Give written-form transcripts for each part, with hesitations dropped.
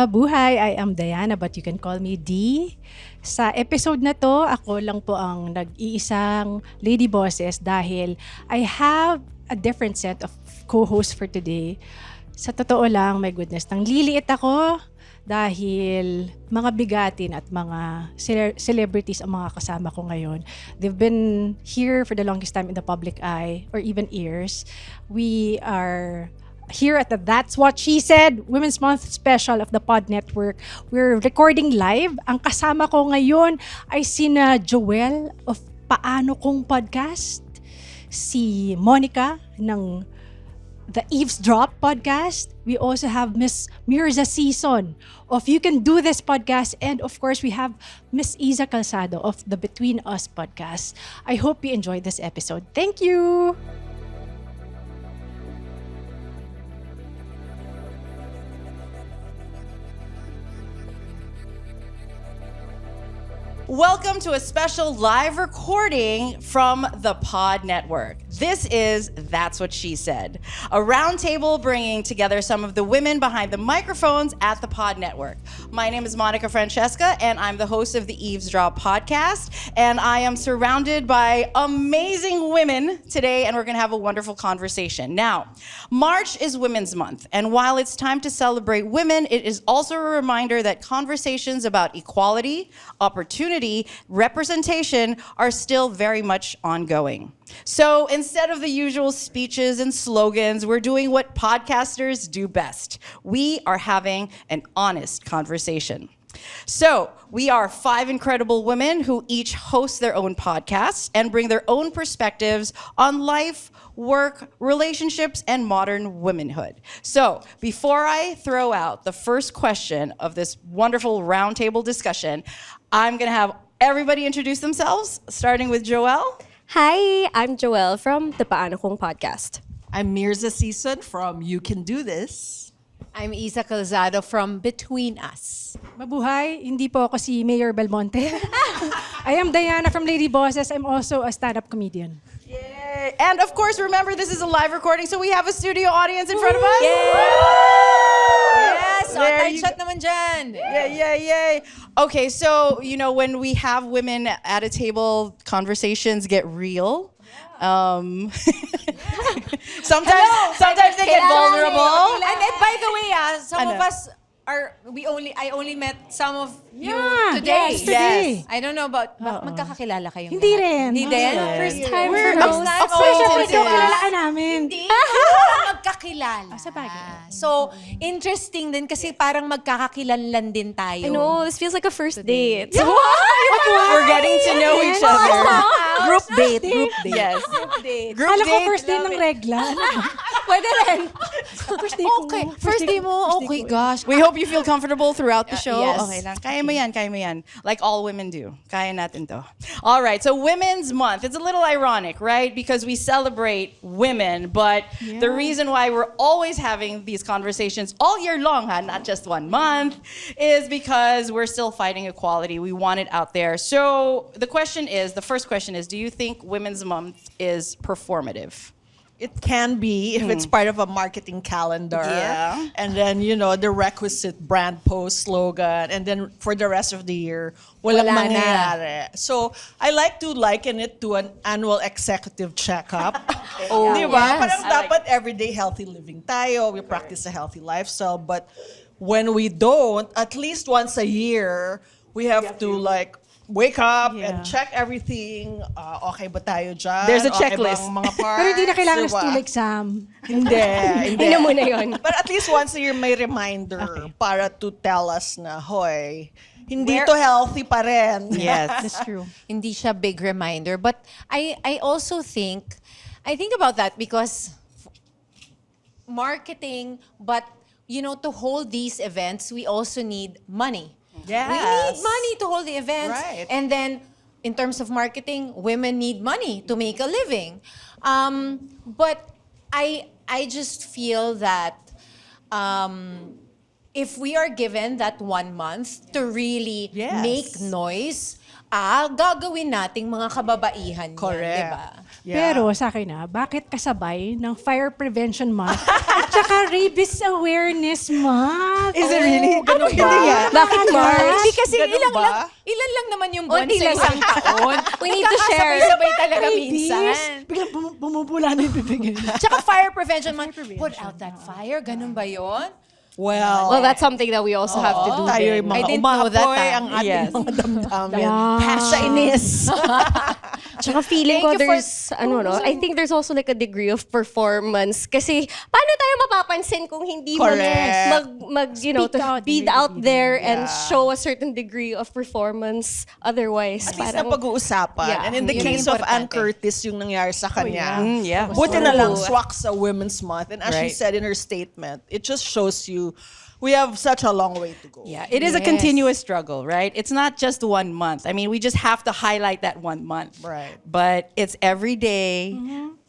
Mabuhay, I am Diana but you can call me D. Sa episode na to, ako lang po ang nag-iisang Lady Boses dahil I have a different set of co-hosts for today. Sa totoo lang, my goodness, nang liliit ako dahil mga bigatin at mga celebrities ang mga kasama ko ngayon. They've been here for the longest time in the public eye or even ears. We are here at the That's What She Said Women's Month Special of the Pod Network. We're recording live. Ang kasama ko ngayon ay sina Joelle of Paano Kung podcast, si Monica ng The Eavesdrop podcast. We also have Miss Myrza Sison of You Can Do This podcast. And of course, we have Miss Calzado of the Between Us podcast. I hope you enjoyed this episode. Thank you! Welcome to a special live recording from the Pod Network. This is That's What She Said, a roundtable bringing together some of the women behind the microphones at the Pod Network. My name is Monica Francesca, and I'm the host of the Eavesdrop podcast, and I am surrounded by amazing women today, and we're going to have a wonderful conversation. Now, March is Women's Month, and while it's time to celebrate women, it is also a reminder that conversations about equality, opportunity, representation are still very much ongoing. So instead of the usual speeches and slogans, we're doing what podcasters do best. We are having an honest conversation. So we are 5 incredible women who each host their own podcasts and bring their own perspectives on life, work, relationships, and modern womanhood. So before I throw out the first question of this wonderful roundtable discussion, I'm going to have everybody introduce themselves, starting with Joelle. Hi, I'm Joelle from the Paano Kung podcast. I'm Myrza Sison from You Can Do This. I'm Calzado from Between Us. Mabuhay, hindi po ako si Mayor Belmonte. I am Diana from Lady Boses. I'm also a stand-up comedian. Yay! And of course, remember, this is a live recording, so we have a studio audience in front of us. Yes! There Tight you shot naman dyan! Yay. Okay, so, when we have women at a table, conversations get real. Sometimes they get vulnerable. And by the way, some Ano? of us I only met some of you Yeah, today. yesterday. I don't know about, magkakakilala kayo. Hindi rin. Hindi din? First time We're for most. Siyempre, kakilala ka namin. Hindi. Wala magkakilala. Sa bagay. So, interesting din kasi parang magkakakilanlan din tayo. I know, this feels like a first date. We're getting to know each other. Group date. Yes. Group Kala ko date. first day ng regla. Pwede rin. First day ko. Okay. First day mo? Okay, gosh. We hope you feel comfortable throughout the show. Yes. Okay lang. Kaya mo yan. Like all women do. Kaya natin to. All right, so Women's Month. It's a little ironic, right? Because we celebrate women, but the reason why we're always having these conversations all year long, not just 1 month, is because we're still fighting equality. We want it out there. So the first question is, do you think Women's Month is performative? It can be if it's part of a marketing calendar. Yeah. And then, the requisite brand post slogan. And then for the rest of the year, walang Wala na. mangyayari. So I like to liken it to an annual executive checkup. Di ba? Yes. Parang dapat everyday healthy living tayo. We practice a healthy lifestyle. But when we don't, at least once a year, we have to wake up and check everything. Okay ba tayo dyan? There's a Okay checklist. bang mga parts? Pero hindi na kailangan ng Diba? stool exam. Hindi. Hindi muna yun. But at least once a year may reminder para to tell us na, hoy, hindi to healthy pa rin. Yes. That's true. Hindi siya big reminder. But I also think about that because marketing, but to hold these events, we also need money. Yes. We need money to hold the events. Right. And then, in terms of marketing, women need money to make a living. But I just feel that if we are given that 1 month to really Yes. make noise, gagawin nating mga kababaihan Correct. yan, di ba? Yeah. Pero sa akin bakit kasabay ng Fire Prevention Month at saka Rabies Awareness Month? Is it really? Ganun ba? Bakit March? Hindi kasi Ganun ilan lang naman yung buwan Onti sa lang. isang taon. We need to share. Sabay talaga Rabies? minsan. Biglang bumubula na yung bibig. Tsaka fire prevention month. Prevention. Put out that fire. Ganun ba yun? Well, that's something that we also have to do. Tayo din. yung mga I didn't know that, umapoy, ah. ang ating Yes. mga damdamin. Yeah. Sa inis. Tsaka feeling ko Thank you for- there's, I think there's also like a degree of performance. Kasi, paano tayo mapapansin kung hindi mo Correct. to Speak out, feed really, out really. there and show a certain degree of performance. Otherwise, At least parang, na pag-uusapan. Yeah, And in the yun case yung of Ann importante. Curtis, yung nangyari sa kanya, Yeah. buti na lang So- swak sa Women's Month. And as she Right. said in her statement, it just shows you we have such a long way to go. Yeah, it is a Yes. continuous struggle, right? It's not just 1 month. I mean, we just have to highlight that 1 month. Right. But it's every day,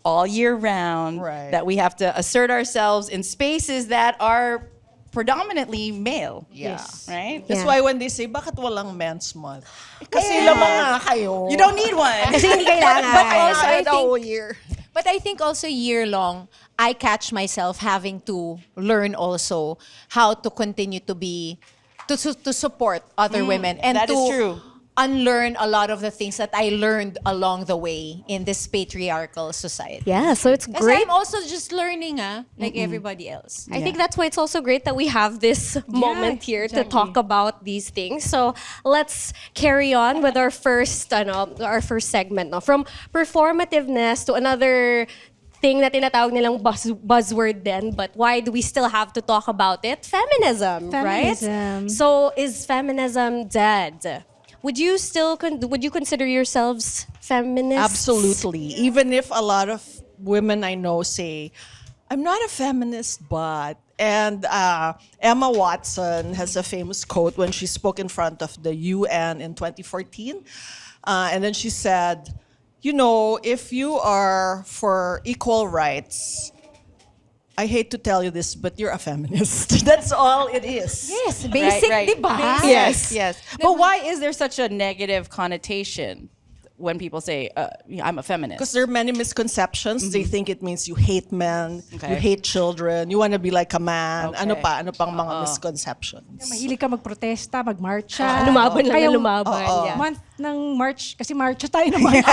all year round, Right. that we have to assert ourselves in spaces that are predominantly male. Yeah. Right? That's Yeah. why when they say, bakit walang Men's Month? Kasi lamang nga kayo. You don't need one. kasi hindi kailangan. But also, I the think, whole year. but I think also year long, I catch myself having to learn also how to continue to be, to support other women. And that to is true. unlearn a lot of the things that I learned along the way in this patriarchal society. Yeah, so it's Kasi great. I'm also just learning, like everybody else. I think that's why it's also great that we have this moment here to exactly. talk about these things. So let's carry on with our first segment. No? From performativeness to another thing na tinatawag nilang buzzword din, but why do we still have to talk about it? Feminism, right? Feminism. So is feminism dead? Would you consider yourselves feminists? Absolutely. Even if a lot of women I know say, I'm not a feminist, but. And Emma Watson has a famous quote when she spoke in front of the UN in 2014. And then she said, you know, if you are for equal rights, I hate to tell you this, but you're a feminist. That's all it is. Yes, basic, right. di ba? Yes. Yes. But why is there such a negative connotation when people say, I'm a feminist? Because there are many misconceptions. They think it means you hate men, Okay. you hate children, you want to be like a man. Okay. Ano pang mga misconceptions? Mahilig ka magprotesta, magmarcha. Lumaban lang Kaya na lumaban. oo. Yeah. month ng March, kasi marcha tayo naman.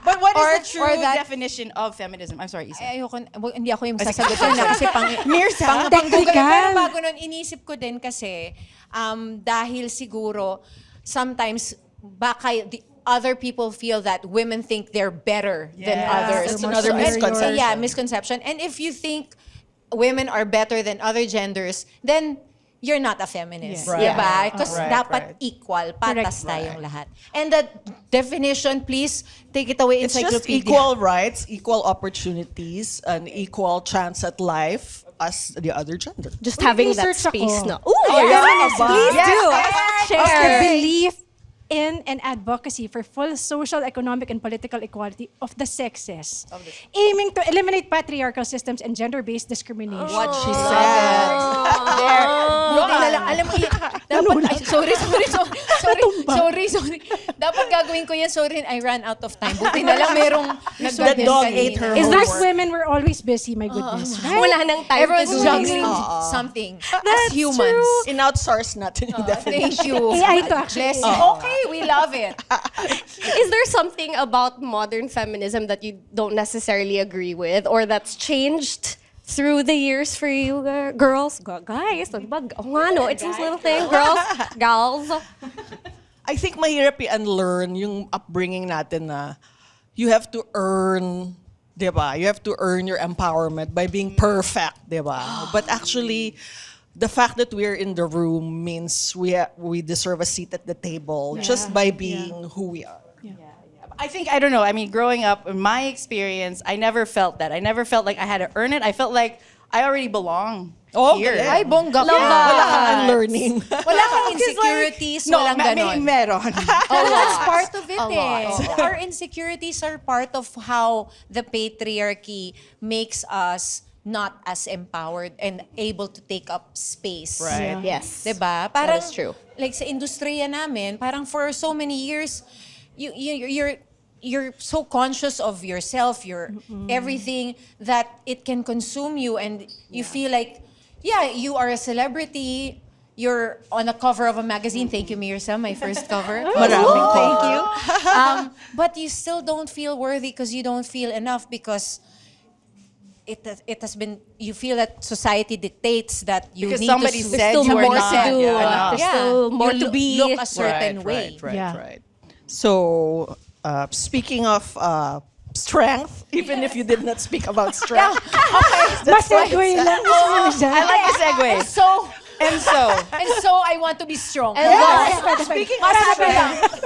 But what Or- is the true or that- definition of feminism? I'm sorry, Isa. Hindi ako yung sasagot na kasi Myrza, pang-Google. technical. Pero bago nun, inisip ko din kasi, dahil siguro, sometimes, baka the other people feel that women think they're better than others. That's another And- misconception. Yeah, misconception. And if you think women are better than other genders, then you're not a feminist. Yes. Right. Diba? Because Right, dapat right. equal, patas Correct. tayong lahat. And the definition, please, take it away, It's just encyclopedia. equal rights, equal opportunities, and equal chance at life as the other gender. Just having that research space. ako. No. Ooh, Feminism. please Yes, do. yes, The Share. belief in and advocacy for full social, economic, and political equality of the sexes, aiming to eliminate patriarchal systems and gender-based discrimination. What she said. There. Buti na lang. Alam mo, dapat, ay, sorry. Dapat gagawin ko yan. Sorry, I ran out of time. Buti na lang merong That dog ate her Is homework. those women were always busy, my goodness. Right? Wala nang time Everyone's to do juggling this. something That's as humans. true. In-outsource natin yung definition. Thank you. AI to actually. Bless you. Okay, we love it. Is there something about modern feminism that you don't necessarily agree with or that's changed through the years for you girls? Guys, diba? Oh, nga, no? It's this little thing. Girls, gals. I think mahirap i-unlearn yung upbringing natin na you have to earn, diba? You have to earn your empowerment by being perfect, diba? But actually, the fact that we're in the room means we deserve a seat at the table just by being who we are. I don't know. I mean, growing up, in my experience, I never felt that. I never felt like I had to earn it. I felt like I already belong here. galing. Ay, bongga ka. Wala kang unlearning. Wala kang insecurities, No, walang ganon. meron. That's part of it A lot. Our insecurities are part of how the patriarchy makes us not as empowered and able to take up space. Right. Yes. Diba? Parang, is true. like sa industriya namin, parang for so many years, you're so conscious of yourself, your everything, that it can consume you, and you feel like, yeah, you are a celebrity. You're on a cover of a magazine. Thank you, Myrza, my first cover. Thank you. But you still don't feel worthy because you don't feel enough, because it has been, you feel that society dictates that you Because need somebody to said still you are more not to do. enough. There's still more you to be. look a certain way. Yeah. So, speaking of strength, even if you did not speak about strength, Mas segue lang. I like the segue. So, And so, and so I want to be strong. speaking of strength,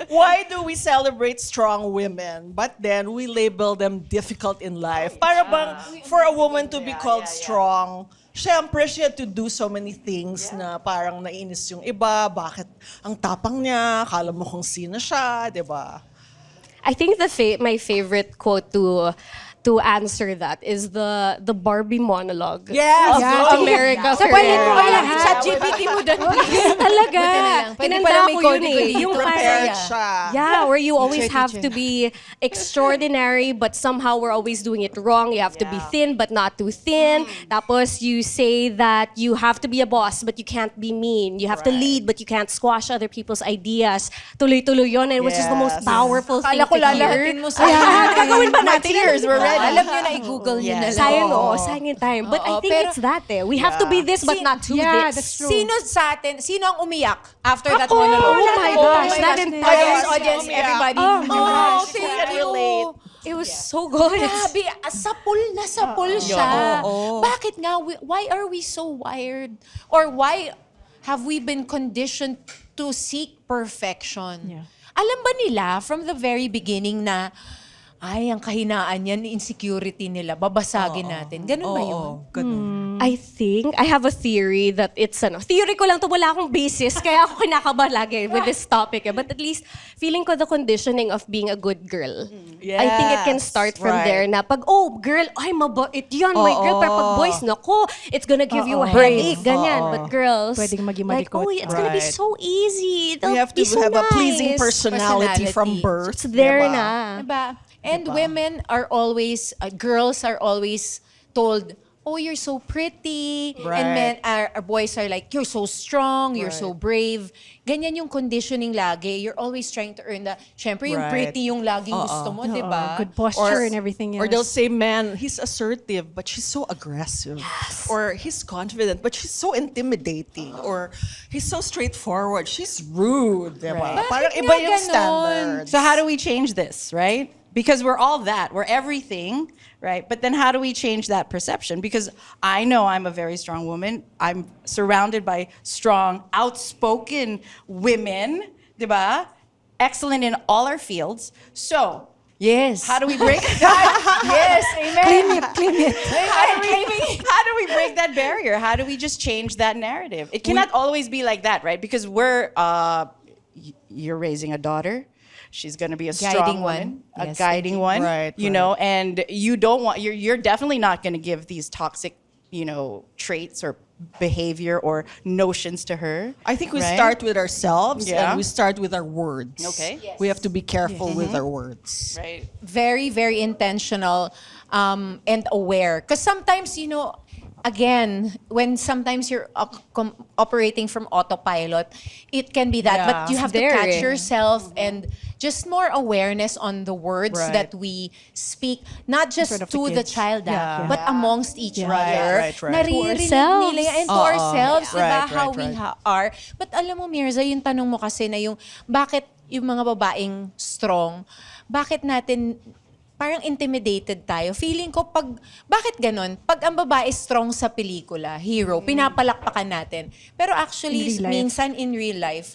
why do we celebrate strong women, but then we label them difficult in life? Para bang for a woman to be called strong, syempre she had to do so many things na parang nainis yung iba, bakit ang tapang niya, kala mo kung sino siya, di ba? I think my favorite quote to answer that is the Barbie monologue. Yes! Of America Sa palit mo Ferrera. kaya Chat GPT mo doon. Talaga. Pwede Kinanta pala may ko yun code ko eh. dito. Yung Prepared parang, siya. yeah, where you always have Teacher. to be extraordinary, but somehow we're always doing it wrong. You have to be thin, but not too thin. Tapos you say that you have to be a boss, but you can't be mean. You have to lead, but you can't squash other people's ideas. Tuloy-tuloy yun, and which is the most Yes. powerful thing Kala ko to hear. lalahatin mo sa... Gagawin ba natin? tears, we're ready. Alam nyo na, i-google nyo na lang. Sayang, sayang yung time. But I Oo, think pero- it's that eh. We have to be this, but not too Yeah, this. that's true. Sino sa atin, sino ang umiyak after that Ako! monologue? Oh my gosh, that entire- Audience, everybody. Oh my gosh. thank Can you. relate. It was so good. Grabe, sapul na sapul siya. Oo. Bakit nga, why are we so wired? Or why have we been conditioned to seek perfection? Yeah. Alam ba nila from the very beginning na, ay, ang kahinaan yan, insecurity nila, babasagin natin. Ganun ba yun? I think, I have a theory that it's theory ko lang to, wala akong basis, kaya ako kinakabahan lagi with this topic. But at least, feeling ko the conditioning of being a good girl. I think it can start from there na pag, girl, ay, mabait yan, my girl. Pero pag boys, nako, it's gonna give you a headache, ganyan. But girls, Pwedeng maging like, malikot. it's gonna be so easy. They'll We have to be so have a pleasing nice. personality from birth. It's there diba? na. Diba? And women are always, girls are always told, oh, you're so pretty. Right. And men our boys are like, you're so strong, you're so brave. Ganyan yung conditioning lagi. You're always trying to earn that. Syempre, yung Right. pretty yung laging gusto mo, di ba? Good posture and everything else. Or they'll say, man, he's assertive, but she's so aggressive. Or he's confident, but she's so intimidating. Or he's so straightforward, she's rude. Diba? Right. Parang Bakit iba nga yung ganon? standards. So how do we change this, right? Because we're all that, we're everything, right? But then how do we change that perception? Because I know I'm a very strong woman. I'm surrounded by strong, outspoken women, diba? Excellent in all our fields. So, Yes. how do we break that? Yes, amen. Claim it. How do we break that barrier? How do we just change that narrative? It cannot always be like that, right? Because you're raising a daughter. She's going to be a strong Guiding woman, one. a Yes, guiding one, Right, you know, and you don't want, you're definitely not going to give these toxic, traits or behavior or notions to her. I think we right? start with ourselves Yeah. and we start with our words. Okay. Yes. We have to be careful with our words. Right. Very, very intentional and aware. Because sometimes, again, when sometimes you're operating from autopilot, it can be that. Yeah. But you have to There catch eh. yourself and just more awareness on the words Right. that we speak, not just front of to the the kids. child, Yeah. but amongst each Yeah. other. Right. Naririnig To ourselves. nila yan, and to ourselves, Yeah. diba, Right, how right, we right. are. But alam mo, Myrza, yung tanong mo kasi na yung, bakit yung mga babaeng strong, bakit natin parang intimidated tayo. Feeling ko, bakit ganon? Pag ang babae strong sa pelikula, hero, pinapalakpakan natin. Pero actually, In real life. minsan in real life,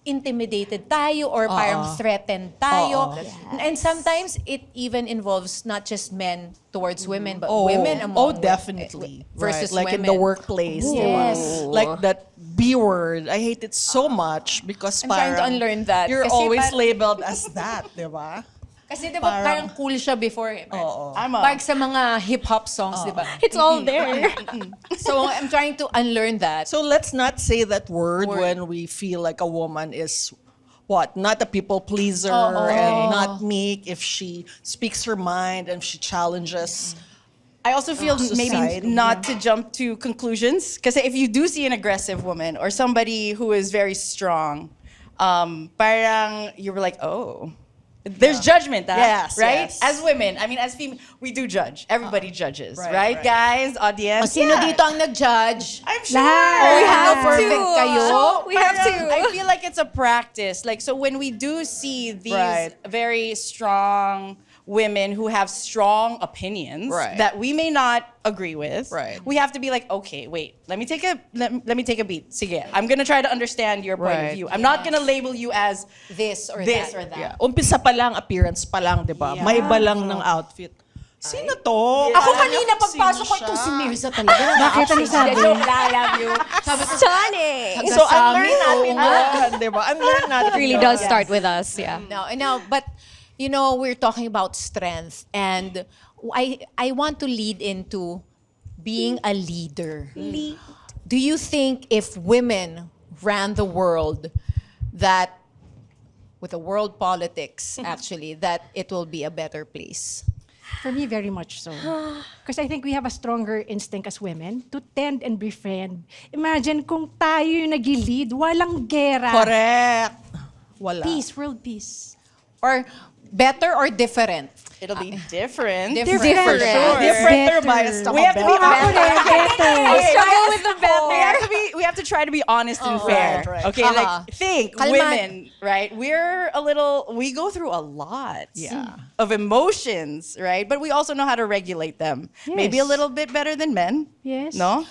intimidated tayo or parang threatened tayo. And sometimes, it even involves not just men towards women, but women among definitely. versus right. Like women. in the workplace. Yes. diba? Like that B word. I hate it so much because I'm trying to parang unlearn that. you're Kasi always parang- labeled as that, di ba? Kasi di ba parang cool siya before eh. I'm a, Parang sa mga hip-hop songs, di ba? It's all there. So I'm trying to unlearn that. So let's not say that word when we feel like a woman is not a people pleaser and not meek if she speaks her mind and she challenges. I also feel maybe society. not to jump to conclusions, because if you do see an aggressive woman or somebody who is very strong, parang you were like, oh. There's judgment, Yes, right? yes. As women, I mean, as female, we do judge. Everybody judges, right? Guys, audience. O sino dito ang nag-judge? I'm sure. Lahat. We have Yeah. perfect kayo. We have to. I feel like it's a practice. Like, so when we do see these very strong women who have strong opinions that we may not agree with, we have to be like, okay, wait, let me take a beat. Sige, I'm gonna try to understand your point of view. I'm not gonna label you as This or this that. or that. Yeah. Umpisa pa lang, appearance pa lang, di ba? May iba lang ng outfit. Sino to? Ako kanina pagpasok ko, ito si Myrza talaga. Bakit ang sabi? Joke lang, I love you. Sabi ko, Stunning. So, unlearn natin yan, di ba? Unlearn natin It really yan. does start with us, yeah. No, but you know, we're talking about strength, and I want to lead into being a leader. Do you think if women ran the world, that with the world politics, actually, that it will be a better place? For me, very much so. Because I think we have a stronger instinct as women to tend and befriend. Imagine kung tayo yung nag-lead, walang gera. Correct. Wala. Peace, world peace. Or better or different? It'll be different. Different. For sure. Different or Better. biased ako. We have to be Better. Struggle with the better. we have to try to be honest and fair. right. Okay, like think Kalma. women, right? We go through a lot of emotions, right? But we also know how to regulate them. Maybe a Yes. little bit better than men. Yes. No?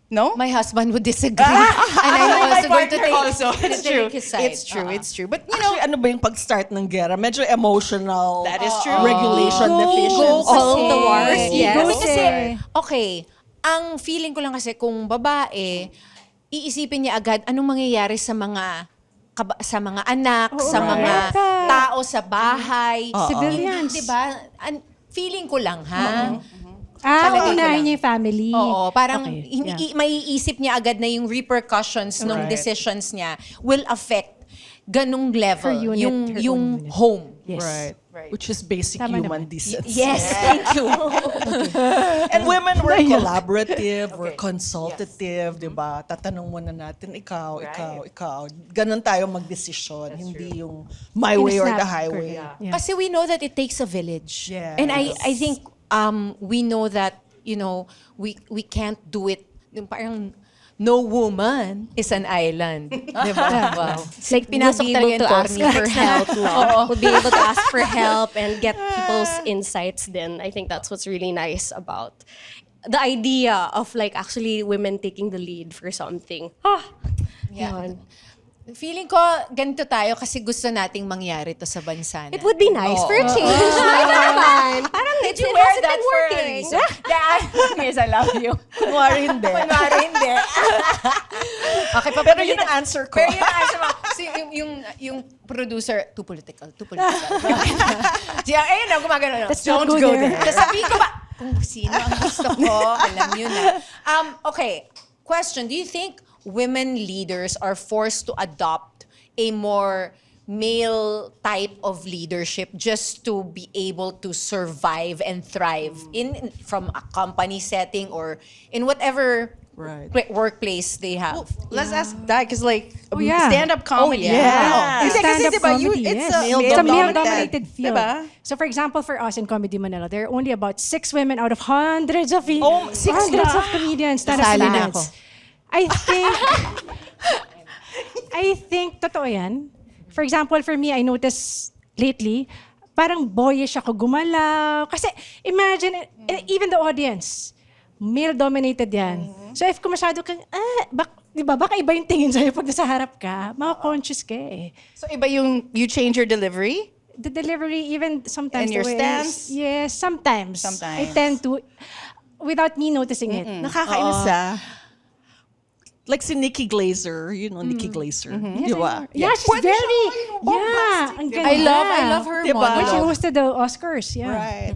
No? My husband would disagree. And I'm also going to take, It's to true. take his side. It's true. It's true. But You know, ano ba yung pag-start ng gera? Medyo emotional. that is true. Regulation Ego. deficiency. All the wars, yes. Ego Kasi, eh. okay, ang feeling ko lang kasi kung babae, iisipin niya agad anong mangyayari sa mga anak, sa mga right. tao sa bahay. Civilians. Hindi, diba? Feeling ko lang, ha? Palagay unahin niya yung family. Oo, parang Okay, maiisip niya agad na yung repercussions ng decisions niya will affect ganung level, Her unit, her yung own unit. home. Yes. Right. Which is basic Tama human naman. decency. Yes, thank you. And women were collaborative, we're consultative, di ba? Tatanong muna natin, ikaw. Ganon tayo magdesisyon, hindi yung my way or the highway. Yeah. Kasi we know that it takes a village. Yes. And I think we know that, you know, we can't do it. Yung parang no woman is an island. Diba? Wow. Like, Pinasok would be talaga able to yung ask attorney for help. Would be able to ask for help and get people's insights then. I think that's what's really nice about the idea of like actually women taking the lead for something. Yeah. Yun. Feeling ko, ganito tayo kasi gusto nating mangyari to sa bansa natin. It would be nice for a change. Right naman. Parang it hasn't been working. Yes, I love you. Kunwari hindi. Hindi. Okay, Pero yun ang answer ko. Pero yun ang answer mo. So, yung producer, too political. Ayun na, gumagano. Let's not go there. Tapos sabihin ko ba, kung sino ang gusto ko, alam yun na. Okay, question. Do you think women leaders are forced to adopt a more male type of leadership just to be able to survive and thrive from a company setting or in whatever workplace they have? Let's ask that, because like yeah. stand-up comedy. yeah. Kasi Stand-up diba, comedy, it's yes. a It's a male-dominated male-dominated field. Diba? So for example, for us in Comedy Manila, there are only about 6 women out of hundreds of six of comedians, stand-up Sali na comedians. I think totoo yan. For example, for me, I noticed lately, parang boyish ako gumalaw. Kasi imagine, even the audience, male-dominated yan. So if kung masyado kang, di ba, baka iba yung tingin sa'yo pag nasa harap ka, maka-conscious ka eh. So iba yung, you change your delivery? The delivery, even sometimes And your the way- stance? Yes, sometimes. Sometimes. I tend to, without me noticing it. Nakakainis Like si Nikki Glaser, you know Nikki Glaser, di ba? Yeah, she's Pwede very, siya yung bombastic, ang di ganda. ba? I love her Diba? When she monologue. hosted the Oscars, yeah. Right.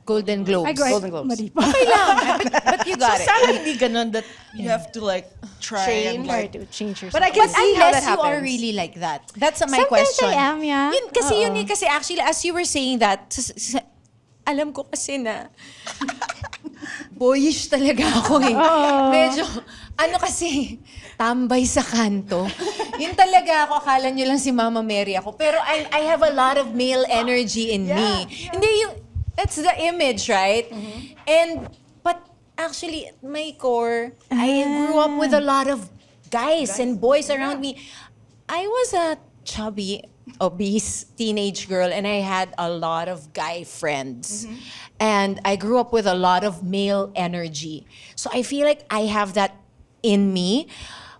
Golden Globes. Golden Globes. Mali pa. Okay lang. But you got So it. sana hindi ganun that you have to like try and Try like to change yourself. But I can But see how that unless you are happens. really like that. That's my Sometimes question. I am, yeah. Yun kasi actually, as you were saying that, alam ko kasi na boyish talaga ako eh. Medyo, kasi, tambay sa kanto. Yun talaga ako, akala nyo lang si Mama Mary ako. Pero I have a lot of male energy in me. Hindi yung, that's the image, right? But actually, at my core, I grew up with a lot of guys and boys around me. I was a chubby, obese teenage girl and I had a lot of guy friends. And I grew up with a lot of male energy. So I feel like I have that in me.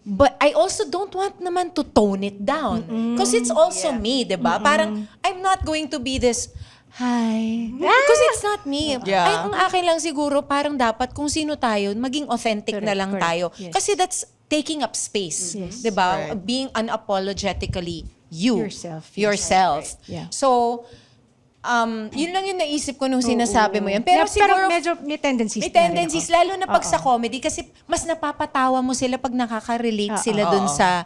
But I also don't want naman to tone it down. Because it's also me, diba? Parang, I'm not going to be this, hi. Because it's not me. Yeah. Ay, ang akin lang siguro, parang dapat kung sino tayo, maging authentic na lang Correct. tayo. Yes. Kasi that's taking up space. Yes. Diba? Right. Being unapologetically you. Yourself. Yourself. Yeah. So, yun lang yung naisip ko nung sinasabi mo yan. Pero Yeah, siguro, medyo may tendencies. may na rin tendencies, ako. lalo na pag sa comedy, kasi mas napapatawa mo sila pag nakaka-relate sila dun sa,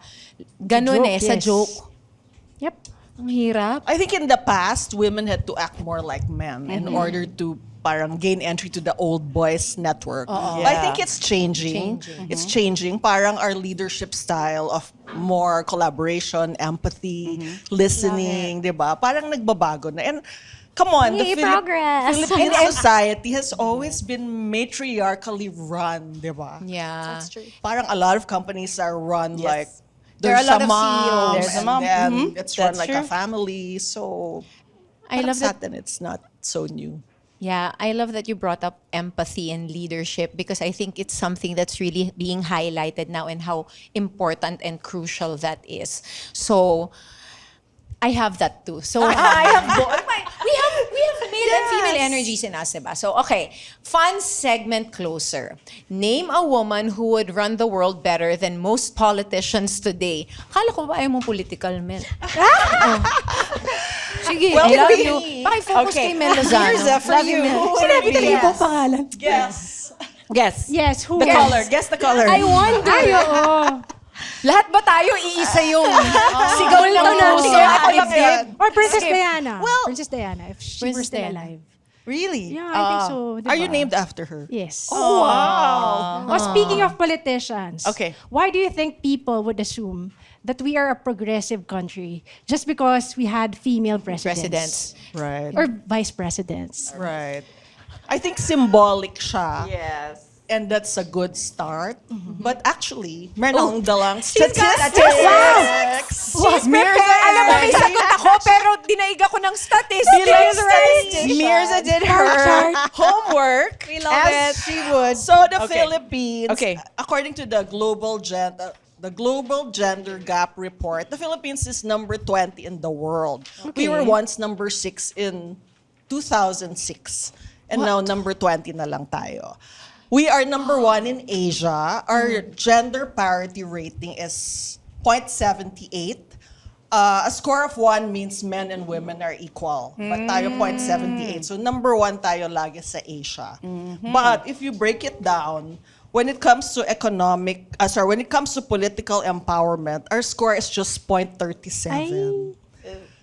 ganun Joke, sa yes. joke. Yep. Ang hirap. I think in the past, women had to act more like men in order to parang gain entry to the old boys network. But I think it's changing. It's changing. Parang our leadership style of more collaboration, empathy, listening, di ba? Parang nagbabago na. And come on, Yay, progress. Philippine society has always been matriarchally run, di ba? Yeah. That's true. Parang a lot of companies are run like There are a there's lot of mom, CEOs. There's a and mom. then Mhm. it's run That's like a true. family. So I love that. and it's not so new. Yeah, I love that you brought up empathy and leadership because I think it's something that's really being highlighted now and how important and crucial that is. So, I have that too. So, I have both. We have male and female energies in us, diba? So, okay. Fun segment closer. Name a woman who would run the world better than most politicians today. Akala ko ba ayaw mong political men? Sige, Well, I love we- you. Pakifocus kay Mel Lozano. Myrza, for Love you. Mel. Who would Sinabi it be? talaga yung pangalan. Yes. Guess. Yes, who? The color. Guess the color. I wonder. Ay, oo. Lahat ba tayo iisa yung sigaw lang Multo na. yung Sigaw at ako lang dibdib? yan. Or Princess Diana. Well- Princess Diana, if she Princess were still Diana. alive. Really? Yeah, I think so. Are you diba? named after her? Yes. Oh, wow. Oh, speaking of politicians, Okay. why do you think people would assume that we are a progressive country just because we had female presidents? Right. Or vice presidents? Right. I think symbolic siya. Yes. And that's a good start. But actually, meron dalang She's got statistics. She's prepared. Alam mo, may sagot ako, pero dinaig ako ng statistics. You like statistics? Myrza did her homework. We love as it. she would. So the Okay. Philippines, Okay. according to the Global Gender Gap Report, the Philippines is number 20 in the world. We were once number 6 in 2006. And now number 20 na lang tayo. We are number 1 in Asia. Our gender parity rating is 0.78. A score of 1 means men and women are equal. But tayo 0.78. So number 1 tayo lagi sa Asia. But if you break it down, when it comes to when it comes to political empowerment, our score is just 0.37.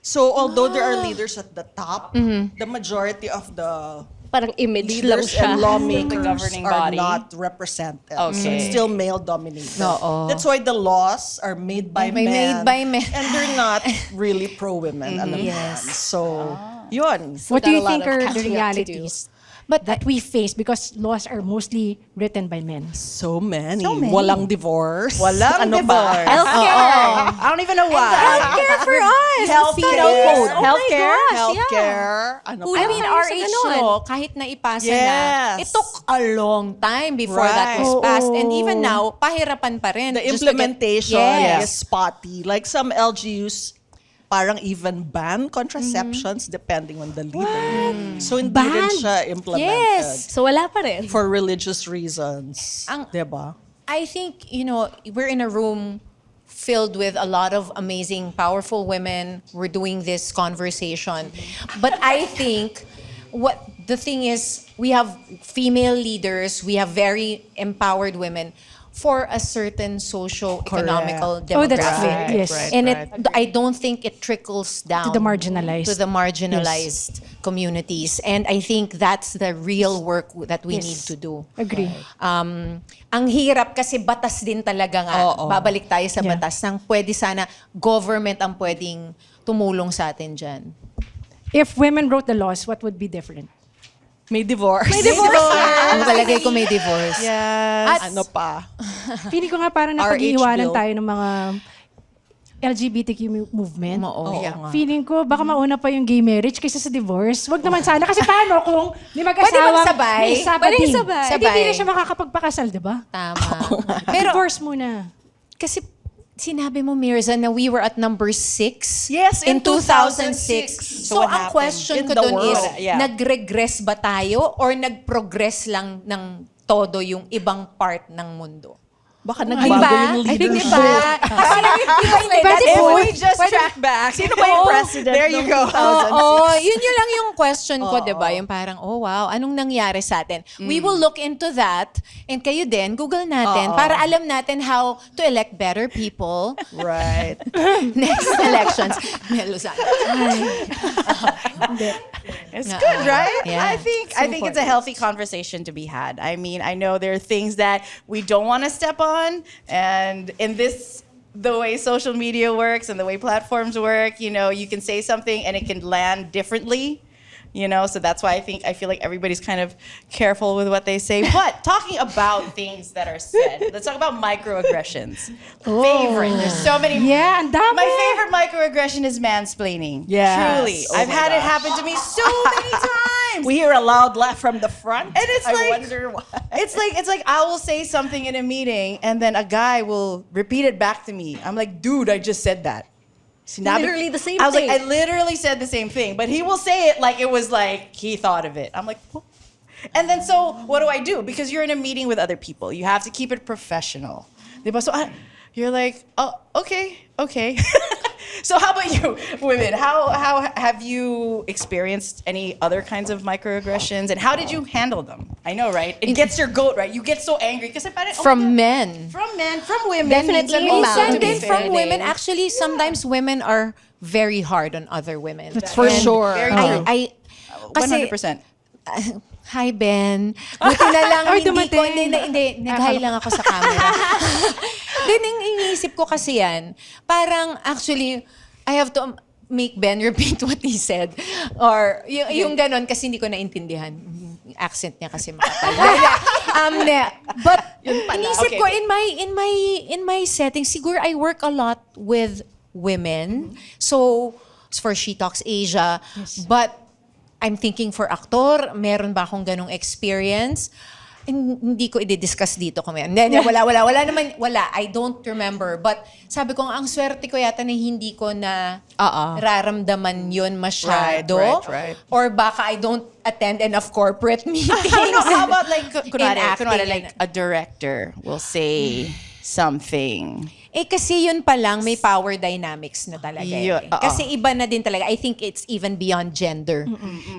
So although there are leaders at the top, the majority of the Parang image lang leaders siya. and lawmakers The governing are body. not represented. So Okay. it's still male-dominated. Oo. That's why the laws are made by men. Made by men. And they're not really pro-women. Alam mo yan. So, yun. What do you got a lot think of are the catching up to do. realities that we face because laws are mostly written by men? So many. So many. Walang divorce. Walang Ano ba? divorce. Healthcare. I don't even know why. Healthcare for us. Healthcare. Code. Oh Healthcare. my gosh, Healthcare. Ano I pa? mean, Ayos our sa age ganun. law, kahit na ipasa na, Yes. it took a long time before that Right. was passed. And Oo. even now, pahirapan pa rin. The just to get- implementation Yes. is spotty. Like some LGUs parang even ban contraceptions depending on the leader. So hindi rin Banned? siya implemented. Yes. So wala pa rin. For religious reasons. Ang- Diba? I think, we're in a room filled with a lot of amazing, powerful women. We're doing this conversation. But I think the thing is, we have female leaders, we have very empowered women for a certain socio-economical demographic. Oh, that's right. Yes. And I don't think it trickles down To the marginalized. to the marginalized communities. And I think that's the real work that we need to do. Agree. Ang hirap kasi batas din talaga nga. Babalik tayo sa batas. Nang pwede sana government ang pwedeng tumulong sa atin dyan. If women wrote the laws, what would be different? May divorce. Ang palagay ko may divorce. Yes. Ano pa? Feeling ko nga parang RH napag-iiwanan bill. tayo ng mga LGBTQ movement. Oo. Feeling ko baka mauna pa yung gay marriage kaysa sa divorce. Wag naman sana. Kasi paano kung may mag-asawang magsabay? may isa pa Pwede din? sabay. Eh, di na siya makakapagpakasal, di ba? Tama. Pero divorce muna. Kasi sinabi mo, Myrza, na we were at number 6 Yes, in 2006. So what ang happened question in ko the doon is, world? Yeah. nag-regress ba tayo or nag-progress lang ng todo yung ibang part ng mundo? Baka Diba? nagbago yung I think leadership. diba? Kasi If we just track back, sino ba yung president? There you go. Yun lang yung question ko, diba? Yung parang, oh wow, anong nangyari sa atin? We will look into that and kayo din, Google natin para alam natin how to elect better people Right. next elections. Melo sana. It's good, right? Yeah. I think it's a healthy conversation to be had. I mean, I know there are things that we don't want to step on, and in the way social media works and the way platforms work, you can say something and it can land differently. So that's why I feel like everybody's kind of careful with what they say. But talking about things that are said, let's talk about microaggressions. Favorite. There's so many. Yeah, ang dami. My favorite microaggression is mansplaining. Yes. Truly. Oh I've my had it gosh. happen to me so many times. We hear a loud laugh from the front. And it's I like- wonder why. It's like I will say something in a meeting and then a guy will repeat it back to me. I'm like, dude, I just said that. Literally the same I was thing. like, I literally said the same thing, but he will say it like it was like he thought of it. I'm like, "Whoa." And then so what do I do? Because you're in a meeting with other people, you have to keep it professional. Diba? So you're like, oh, okay. So how about you, women? How have you experienced any other kinds of microaggressions, and how did you handle them? I know, right? It gets your goat, right? You get so angry because From men. from women, Definitely. Minsan to be din from fair women. din. Actually, sometimes women are very hard on other women. That's For And sure. Very true. Kasi, 100%. Hi, Ben. Buti na lang, Ay, hindi ko, dumating. hindi, nag-hi lang ako sa camera. Then, iniisip ko kasi yan, parang actually, I have to make Ben repeat what he said. Or, yung ganon, kasi hindi ko naintindihan. Accent niya kasi makapal. But, inisip Okay. ko, in my setting, siguro I work a lot with women. So, for She Talks Asia. But, I'm thinking for actor, meron ba akong ganong experience? Hindi ko i-discuss dito kung meron. Wala naman, I don't remember. But sabi ko, ang swerte ko yata na hindi ko na raramdaman yun masyado. Right. Or baka I don't attend enough corporate meetings. No, how about like, kunwari, acting. like a director will say something. Kasi yun pa lang, may power dynamics na talaga. Kasi iba na din talaga. I think it's even beyond gender.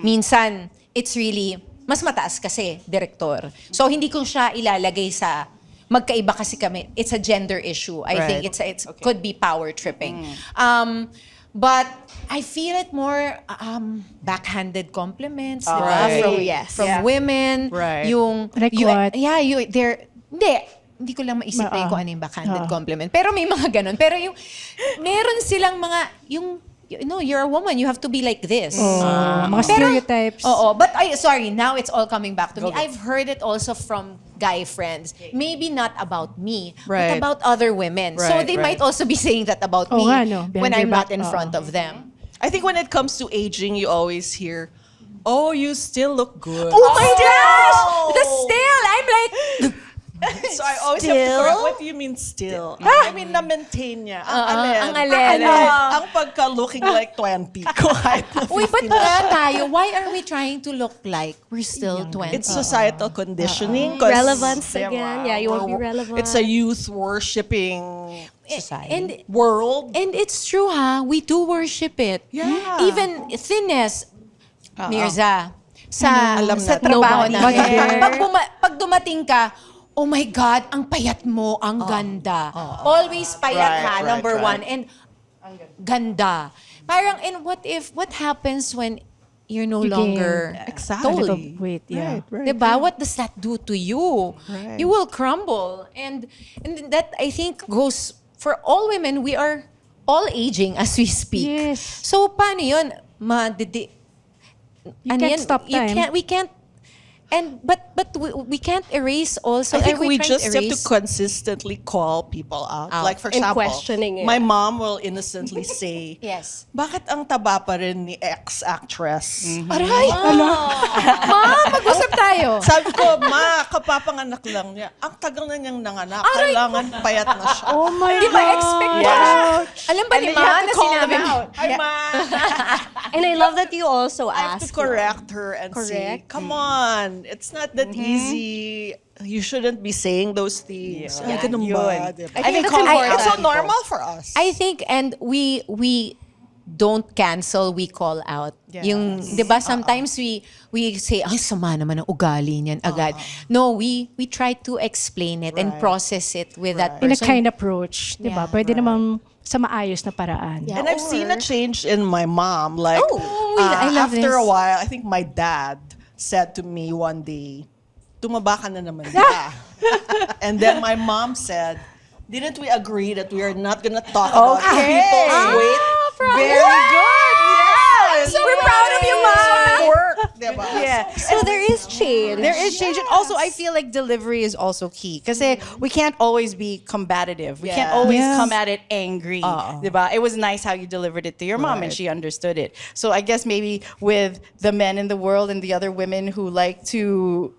Minsan, it's really, mas mataas kasi, director. So, hindi ko siya ilalagay sa, magkaiba kasi kami. It's a gender issue. I think it's could be power tripping. But, I feel it more backhanded compliments, di ba? From women. Right. Yung, Like what? Hindi ko lang maisip na kung ano yung backhanded compliment. Pero may mga ganun. Pero yung, meron silang mga, you're a woman, you have to be like this. Mga stereotypes. But sorry, now it's all coming back to me. I've heard it also from guy friends. Maybe not about me, but about other women. So they might also be saying that about me when I'm not in front of them. I think when it comes to aging, you always hear, oh, you still look good. Oh my gosh! The still! I'm like, So I always have to Still? correct. What do you mean still? I mean, na-maintain niya. Ang alin. Ang pagka-looking like 20. Kahit na Uy, but nga tayo, why are we trying to look like we're still 20? it's societal conditioning. 'Cause, Relevance diba, again. Yeah, you want to be relevant. It's a youth worshipping And world. And it's true, ha? We do worship it. Yeah. Even thinness, Myrza, sa Alam natin. trabaho Nobody namin. here. Pag dumating ka, oh my God, ang payat mo, ang ganda. Always payat, ha, number one. And ganda. Parang, and what happens when you're no You longer gain Exactly. a little weight, yeah. Diba? What does that do to you? Right. You will crumble. And that, I think, goes for all women. We are all aging as we speak. Yes. So, paano yun? You can't stop time. We can't, but we can't erase also. I think Are we trying just have to erase? consistently call people out. Like, for And example, questioning it. my mom will innocently say, Yes. bakit ang taba pa rin ni ex-actress? Aray! Ma, mag-usap tayo. Sabi ko, ma, kapapanganak lang niya. Ang tagal na niyang nanganak. Kailangan payat na siya. Oh my Di ba expect mo na? Alam ba ni And then you Ma have na to call sinabi them mo? out. Hi, ma. And I love that you also I have to ask. correct her and say, Correct. come on, it's not that easy. You shouldn't be saying those things. Ay, ganun ba? Diba? I think that's Ay, important. it's so normal for us. I think, and we don't cancel, we call out. Yung, di ba, sometimes we say, ay, sama naman ang ugali niyan agad. No, we try to explain it and Right. process it with that In a person. kind approach, di ba? Yeah. Pwede namang sa maayos na paraan. Yeah. And I've seen a change in my mom. Like, I love after a this. while, I think my dad said to me one day, tumaba ka na naman ba? And then my mom said, didn't we agree that we are not gonna talk about people's weight? Very good. Yes. We're proud of you, Ma. So it worked, diba? Yeah. So there is change. There is change. And also, I feel like delivery is also key. Because we can't always be combative. We can't Yeah. always Yes. come at it angry. Diba? It was nice how you delivered it to your mom and she understood it. So I guess maybe with the men in the world and the other women who like to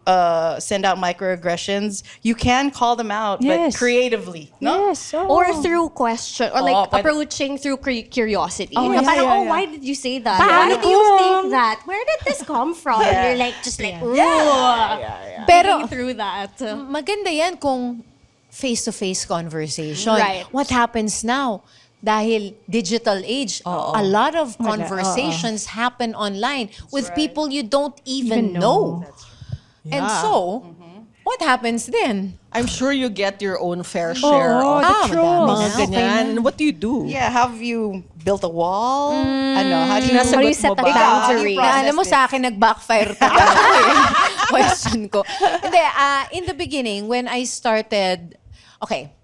send out microaggressions, you can call them out, but Yes. creatively. No? Yes. Oh. Or through question, or like pwede. approaching through curiosity. Oh, Na yeah, parang, yeah, oh, yeah. why did you say that? Paano Why did you kung? think that? Where did this come from? And you're like, just like, ooh. Pero, Through that. maganda yan kung face-to-face conversation. Right. What happens now? Dahil digital age, a lot of conversations happen online with people you don't even know. And so, what happens then? I'm sure you get your own fair share of the truth. mga Okay ganyan. And what do you do? Yeah, have you built a wall? Ano, how do you How do you set a boundary? Ikaw, Alam mo sa akin, nag-backfire to question ko. Hindi, in the beginning, when I started, okay,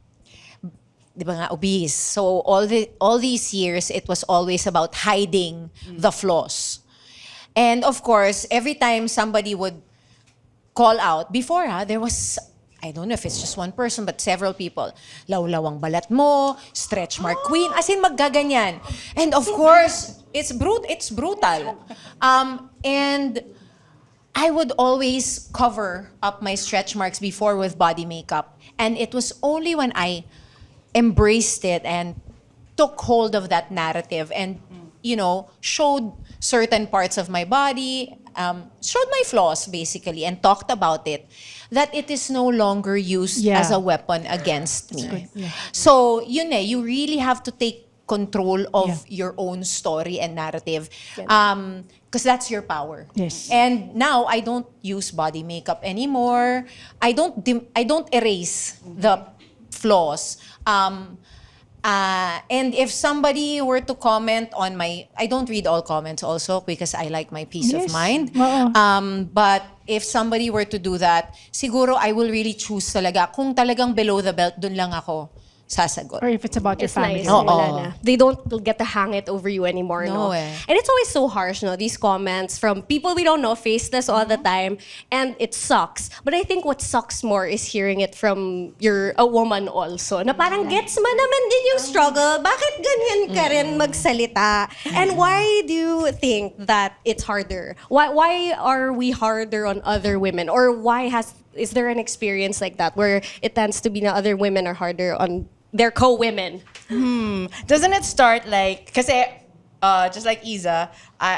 di ba nga, obese. So all these years, it was always about hiding the flaws. And of course, every time somebody would call out, before there was, I don't know if it's just one person, but several people. Lawlawang balat mo, stretch mark queen, as in maggaganyan. And of course, it's brutal. And I would always cover up my stretch marks before with body makeup. And it was only when I embraced it and took hold of that narrative and, showed certain parts of my body, showed my flaws basically, and talked about it, that it is no longer used Yeah. as a weapon against me. So, you really have to take control of your own story and narrative. Because that's your power. Yes. And now I don't use body makeup anymore. I don't erase the flaws. And if somebody were to comment on I don't read all comments also because I like my peace of Yes. mind. Oo. But if somebody were to do that, siguro I will really choose talaga. Kung talagang below the belt, dun lang ako sasagot. Or if it's about your It's family. nice. Wala na. They don't get to hang it over you anymore. No No, eh. And it's always so harsh, these comments from people we don't know, faceless all the time. And it sucks. But I think what sucks more is hearing it from a woman also. Na parang gets mo naman din yung struggle. Bakit ganyan ka rin magsalita. And why do you think that it's harder? Why are we harder on other women? Or is there an experience like that where it tends to be na other women are harder on their co-women? Doesn't it start like, kasi just like Isa,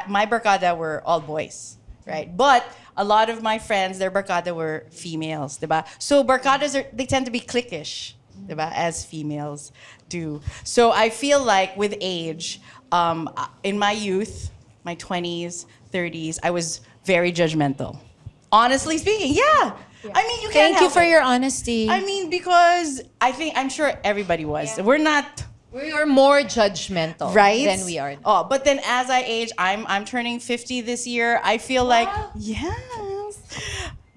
my barkada were all boys, right? But a lot of my friends, their barkada were females, diba? So barkadas they tend to be cliquish, diba? As females do. So I feel like with age, in my youth, my 20s, 30s, I was very judgmental. Honestly speaking, yeah. I mean, you can't Thank you help for it. your honesty. I mean, because I'm sure everybody was. We're not. We are more judgmental Right? than we are. Oh, but then as I age, I'm turning 50 this year. I feel like yes.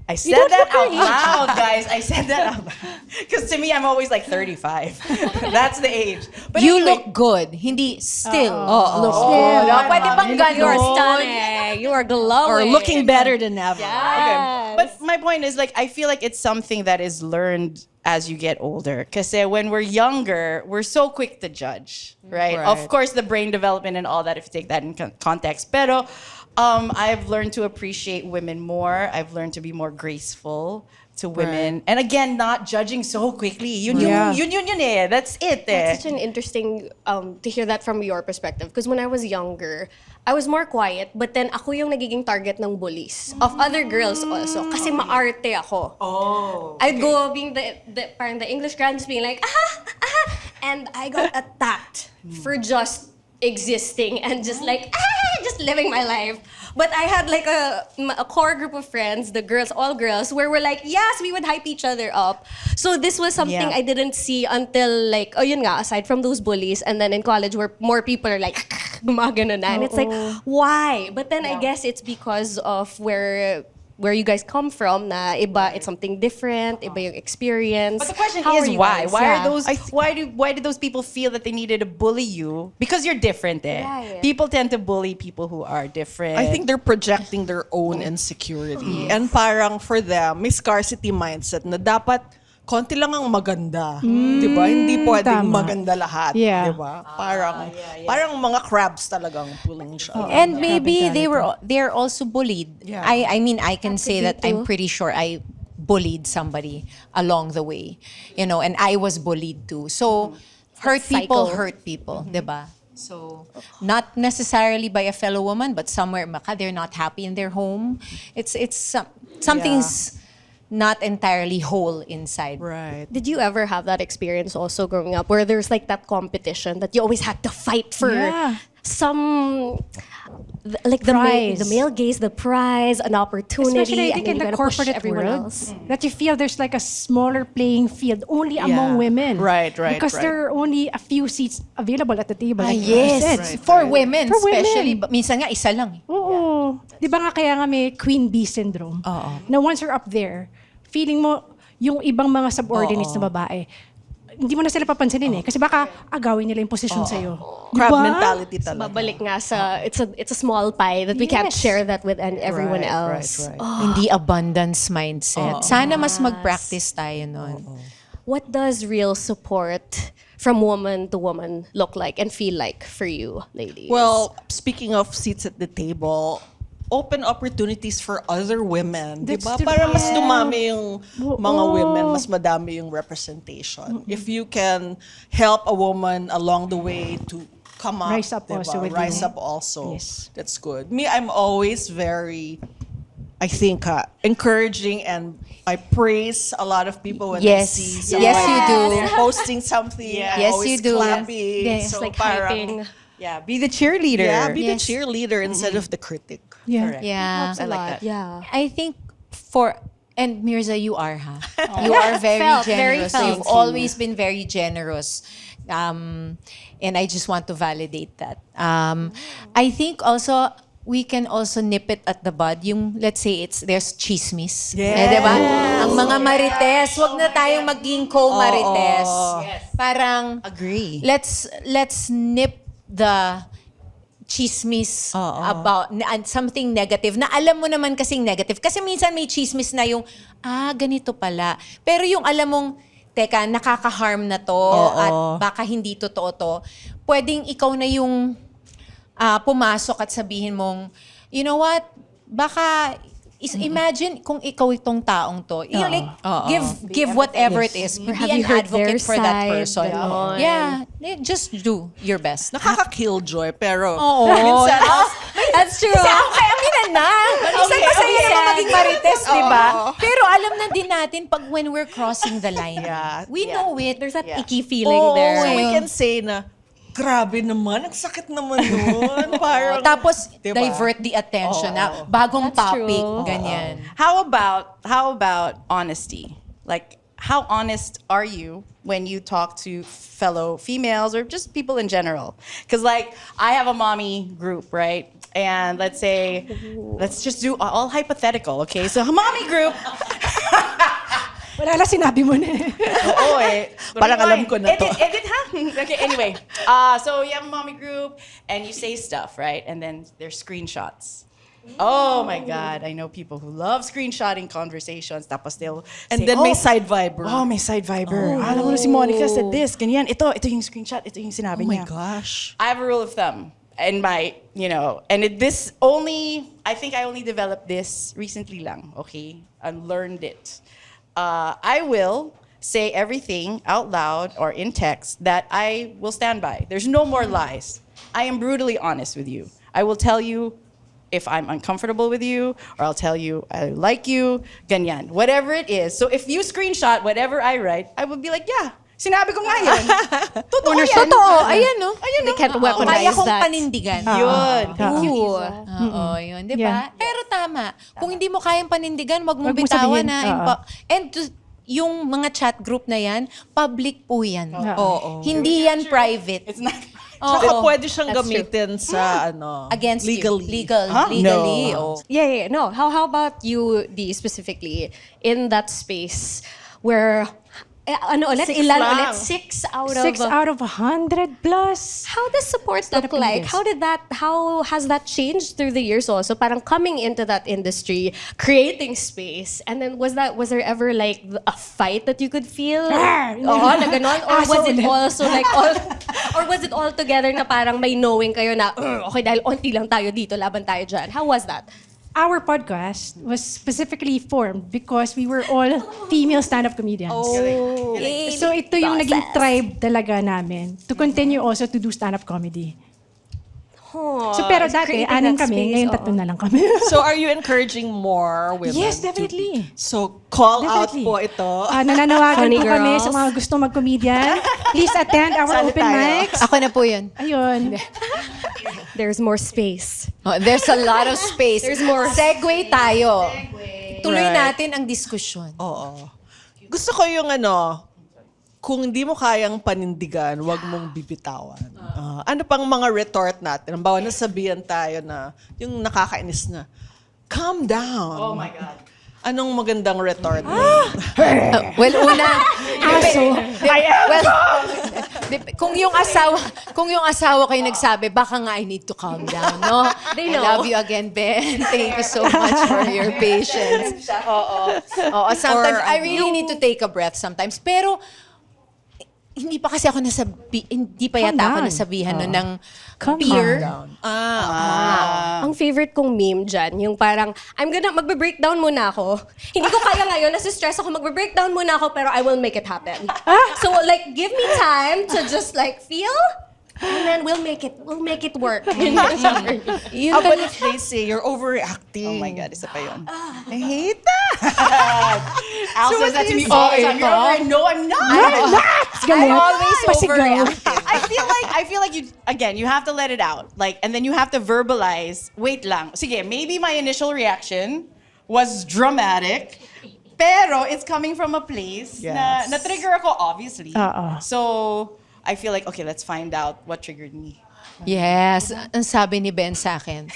I said that out loud, guys. I said that out loud. Because to me, I'm always like 35. That's the age. But You anyway, look good. Hindi still. Look Oh, pwede bang ganun? You are stunning. You are glowing. Or looking better than ever. okay. But my point is like I feel like it's something that is learned as you get older. Because when we're younger, we're so quick to judge, right? Right. Of course, the brain development and all that, if you take that in context. Pero I've learned to appreciate women more. I've learned to be more graceful to women. And again, not judging so quickly. Yun eh. That's it eh. That's such an interesting to hear that from your perspective. Because when I was younger, I was more quiet, but then ako yung nagiging target ng bullies of other girls also. Kasi maarte ako. Oh. I'd go being parang the English grandmas being like, and I got attacked for just existing and just like, just living my life. But I had like a core group of friends, the girls, all girls, where we're like, yes, we would hype each other up. So this was something I didn't see until like, yun nga, aside from those bullies, and then in college where more people are like, gumagano na. And it's like, why? But then I guess it's because of where you guys come from, na iba, it's something different, iba yung experience. But the question How is are you why? guys? Why Yeah. are those? Why did those people feel that they needed to bully you? Because you're different, eh? Right. People tend to bully people who are different. I think they're projecting their own insecurity. And parang for them, may scarcity mindset na dapat konti lang ang maganda. Diba? Hindi pwedeng tama. maganda lahat. Yeah. Diba? Parang mga crabs talagang pulling siya. And maybe they're also bullied. Yeah. I mean, I can say be that I'm too. pretty sure I bullied somebody along the way, and I was bullied too. So hurt people cycle. hurt people, diba? So not necessarily by a fellow woman, but somewhere they're not happy in their home. It's something's not entirely whole inside. Right. Did you ever have that experience also growing up where there's like that competition that you always had to fight for some, like the Prize. male gaze, the prize, an opportunity, Especially I and think then in you the gotta push corporate everyone world, else. that you feel there's like a smaller playing field only among women. Right. Because there are only a few seats available at the table. Like you Yes, said. for women For women. especially. Minsan nga isa lang. Oo. Di ba nga kaya nga may queen bee syndrome? Na once you're up there, feeling mo yung ibang mga subordinates na babae, hindi mo na sila papansinin eh. Kasi baka agawin nila yung posisyon sa'yo. Crab Diba? mentality talaga. Babalik nga sa, it's a small pie that we can't Yes. share that with everyone else. Right. Hindi abundance mindset. Sana mas mag-practice tayo nun. What does real support from woman to woman look like and feel like for you, ladies? Well, speaking of seats at the table, open opportunities for other women. That's Diba? true. Para mas dumami yung mga Oo. women, mas madami yung representation. If you can help a woman along the way to come up, Rise up diba? also with Rise you. up also. Yes. That's good. Me, I'm always very, I think, encouraging, and I praise a lot of people when Yes. I see Yes, someone you do. posting something. I'm Yes, always you do. clapping. Yes, So like parang, hyping. yeah, be the cheerleader. Yeah, be the Yes. cheerleader instead of the critic. Yeah. Yeah. Helps a I like lot. that. Yeah. I think and Myrza, you are, You are very Felt, very generous. felt. You've always been very generous. And I just want to validate that. I think also, we can also nip it at the bud. Yung, let's say, there's chismis. Yes. Diba? Ang mga marites, wag na tayong maging co-marites. Parang, Agree. let's nip the chismis about something negative na alam mo naman kasing negative. Kasi minsan may chismis na yung, ganito pala. Pero yung alam mong teka, nakaka-harm na to at baka hindi totoo to, pwedeng ikaw na yung pumasok at sabihin mong, you know what, baka imagine kung ikaw itong taong to. You like, give whatever it is. Be have an you heard advocate their for that side? person. Ganon. Yeah. Just do your best. Nakaka-killjoy, pero Minsan, That's true. kasi ako kaya aminan na. Minsan masaya naman maging marites, di ba? Pero alam na din natin pag when we're crossing the line, we know it. There's that icky feeling Oo, there. so we can say na, grabe naman, ang sakit naman nun. Parang, Tapos, diba? divert the attention na bagong That's topic, true. ganyan. How about honesty? Like, how honest are you when you talk to fellow females or just people in general? Because, like, I have a mommy group, right? And let's just do all hypothetical, okay? So, a mommy group. Wala na, sinabi mo na. Oo eh. Parang alam ko na to. Edit ha? Okay, anyway. So you have a mommy group and you say stuff, right? And then there's screenshots. Oh my God, I know people who love screenshotting conversations. Tapos they'll And say, then may side viber. Oh, may side viber. Alam mo na si Monica said this, ganyan. Ito yung screenshot. Ito yung sinabi Oh my niya. gosh. I have a rule of thumb. And this only, I think I only developed this recently lang, okay? And learned it. I will say everything out loud or in text that I will stand by. There's no more lies. I am brutally honest with you. I will tell you if I'm uncomfortable with you, or I'll tell you I like you, ganyan. Whatever it is. So if you screenshot whatever I write, I will be like, yeah, sinabi ko nga yan. Totoo yan. Totoo, ayan no. Ayun, They no? can't weaponize Kaya kong that. panindigan. Yun. Oo, yun, di ba? Yeah. Pero tama. Kung hindi mo kayang panindigan, wag mong Wag mo bitawan sabihin. na. Yung mga chat group na yan, public po yan. Oo. Hindi yan private. It's not... Tsaka pwede siyang That's true. gamitin sa Against legally. you. Legally. No. Oh. Yeah. No. How about you, Dee, specifically, in that space where, ilan lang. ulit? 6 out of... 6 out of 100 plus. How does support look Startup like? Pilipinas. How has that changed through the years also? Parang coming into that industry, creating space, and then was there ever like a fight that you could feel? Oo, na ganon? Or was it also like or was it all together na parang may knowing kayo na, okay, dahil onti lang tayo dito, laban tayo dyan. How was that? Our podcast was specifically formed because we were all female stand-up comedians. So ito yung naging tribe talaga namin to continue also to do stand-up comedy. So pero dati, creating anim that kami, space, ngayon oo. 3 na lang kami. So are you encouraging more women? Yes, to- definitely. So call Definitely. out po ito. Nananawagan Funny po kami girls. sa mga gustong mag-comedian. Please attend our Sali open tayo. mics. Ako na po yun. Ayun. There's more space. There's a lot of space. There's more. Segue tayo. Tuloy Right. natin ang diskusyon. Oo. Gusto ko yung kung hindi mo kayang panindigan, wag mong bibitawan. Ano pang mga retort natin? Ang bawa nasabihan tayo na yung nakakainis na, calm down. Oh my God. Anong magandang retort? Well, una, Aso. kung yung asawa kayo nagsabi, baka nga I need to calm down, no? They I know. love you again, Ben. Thank you so much for your patience. Oo, sometimes I really need to take a breath sometimes. Pero hindi pa kasi ako hindi pa Calm yata ako down. nasabihan nun ng Calm peer. down. Ang favorite kong meme dyan, yung parang, magbe-breakdown muna ako. Hindi ko kaya ngayon, nasi-stress ako, magbe-breakdown muna ako, pero I will make it happen. So, like, give me time to just, like, feel, and then we'll make it work. Yun But talaga. if they say you're overreacting. Oh my God, isa pa yun. I hate that. Al says that to me Oh, all the time. You're over it. No, I'm not. Ganun. I'm always Pasigaw. overreacting. I feel like you have to let it out. Like, and then you have to verbalize, wait lang. Sige, maybe my initial reaction was dramatic, pero it's coming from a place Yes. na trigger ako, obviously. So, I feel like, okay, let's find out what triggered me. Yes, ang sabi ni Ben sa akin.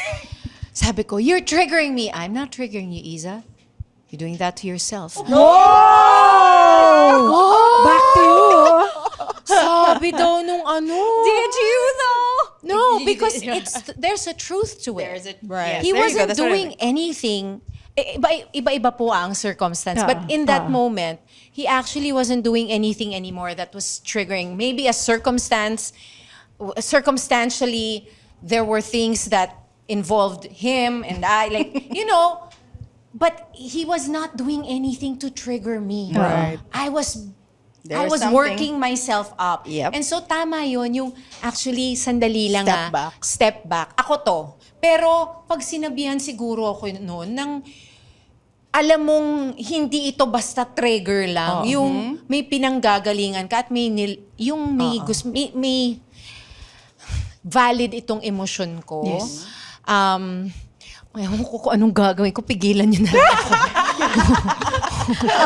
Sabi ko, you're triggering me. I'm not triggering you, Iza. You're doing that to yourself. Back to you. Sabi daw nung ano. Did you, though? No, because there's a truth to it. There's it. Right. Yes, He there you go. wasn't That's what I doing meant. anything iba-iba po ang circumstance. But in that moment, he actually wasn't doing anything anymore that was triggering. Maybe a circumstantially, there were things that involved him and I, like, but he was not doing anything to trigger me. Right. I was There was something. working myself up. Yep. And so tama yun, yung actually sandali lang Step back. Step back. Ako to. Pero pag sinabihan siguro ako noon ng alam mong hindi ito basta trigger lang, yung may pinanggagalingan ka at may may valid itong emosyon ko. Yes. Ewan ko kung anong gagawin ko, pigilan niyo na lang ako.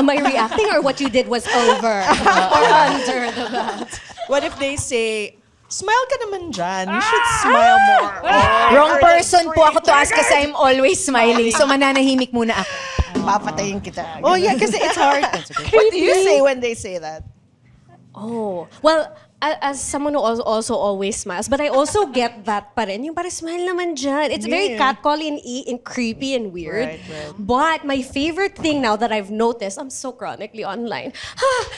Am I reacting or what you did was over? Or under the belt? What if they say, smile ka naman dyan. You should smile more. Wrong person po ako to ask kasi I'm always smiling. So mananahimik muna ako. Papatayin kita. Oh yeah, kasi it's hard. What do you say when they say that? Oh, well, as someone who also always smiles, but I also get that pa rin. Yung parang smile naman dyan. It's very catcalling and creepy and weird. Right. But my favorite thing now that I've noticed, I'm so chronically online,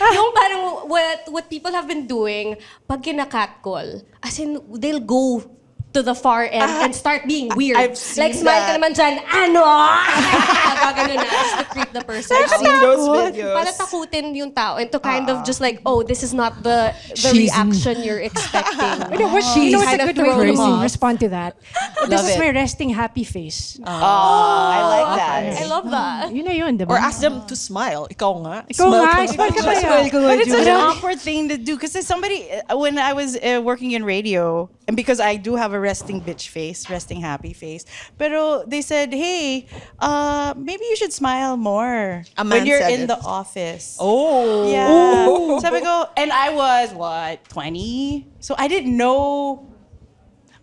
yung parang what people have been doing, pag kina-catcall, as in, they'll go to the far end and start being weird. I've seen like, smile ka that. naman dyan, ano? Gagano na, just to creep the person I've out. seen those videos. Para takutin yung tao and to kind of just like, oh, this is not the reaction you're expecting. You know what's a Kinda good way throw them to off. respond to that? This Love is it. my resting happy face. I like that. I love that. Yun na yun, di ba? Or ask them to smile. Ikaw nga. Ikaw nga, smile ka ba yan? But it's such an awkward thing to do because somebody, when I was working in radio, and because I do have a resting bitch face, resting happy face, pero they said, hey, maybe you should smile more A man when you're said in it. the office. Oh. Yeah. Sabi ko, and I was, 20? So I didn't know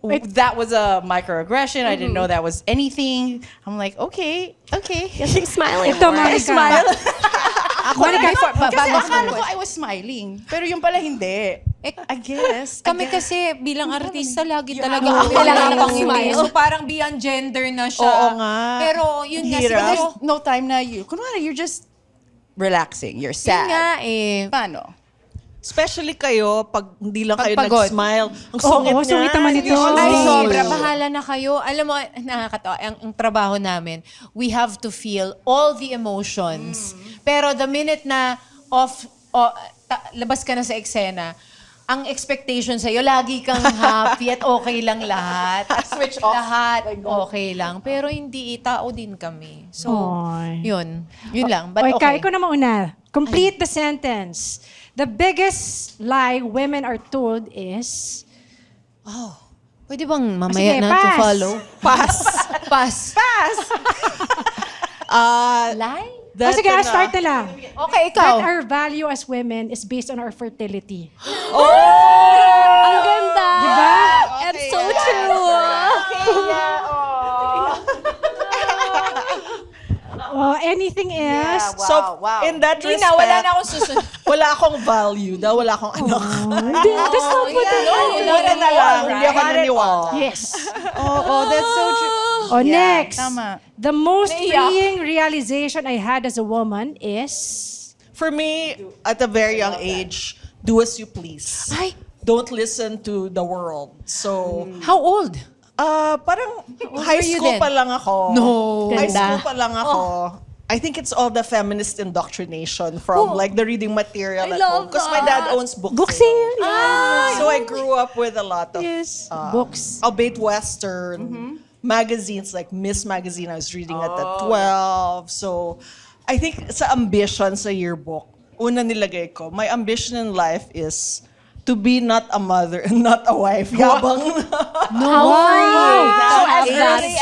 that was a microaggression. I didn't know that was anything. I'm like, okay. Keep smiling. Ito, more. Monica. Smile. Monica, Kasi akala ko I was smiling. Pero yung pala hindi. I guess. Kami kasi bilang artista, lagi talaga Oo, kami kailangan kailangan mag-smile. So parang beyond gender na siya. Oo nga. Pero yun nga, Hirap. siguro, There's no time na kunwari, you're just relaxing. You're yun sad. nga eh. Paano? Especially kayo, pag hindi lang kayo Pagpagod. nag-smile. Ang Oo, sungit niya. sungit naman ito. Ay, Oo. sobra. Bahala na kayo. Alam mo, nakakatawa. Ang trabaho namin, we have to feel all the emotions. Pero the minute na labas ka na sa eksena, ang expectation sa'yo, lagi kang happy at okay lang lahat. Switch off. Lahat okay lang. Pero hindi, tao din kami. So, Oy. yun. Yun lang. But Okay, okay. ikaw na mauna. Complete the sentence. The biggest lie women are told is... Pwede bang mamaya Sige, na to pass. follow? Pass. Pass. Lie? sige, start na lang. Okay, That ikaw. our value as women is based on our fertility. Ang ganda. Diba? And so true. Oh, anything else? So, in that Hindi respect, na, wala na akong susunod. wala akong value daw, wala akong anak. Hindi, that's not what it is. Wala na lang, hindi ako naniniwala. Yes. That's so true. Oh, next. Tama. The most Naiyak. freeing realization I had as a woman is... For me, at a very young age, do as you please. Ay, Don't listen to the world. So, how old? parang were high you school then? pa lang ako. No. High Ganda. school pa lang ako. I think it's all the feminist indoctrination from like the reading material I at love home. Because my dad that. owns book Book sale. sale. So I grew up with a lot of Yes. Books. albeit Western magazines like Miss Magazine. I was reading at at 12. So I think sa ambition sa yearbook, una nilagay ko, my ambition in life is to be not a mother and not a wife. Yabang. How are you? So as That's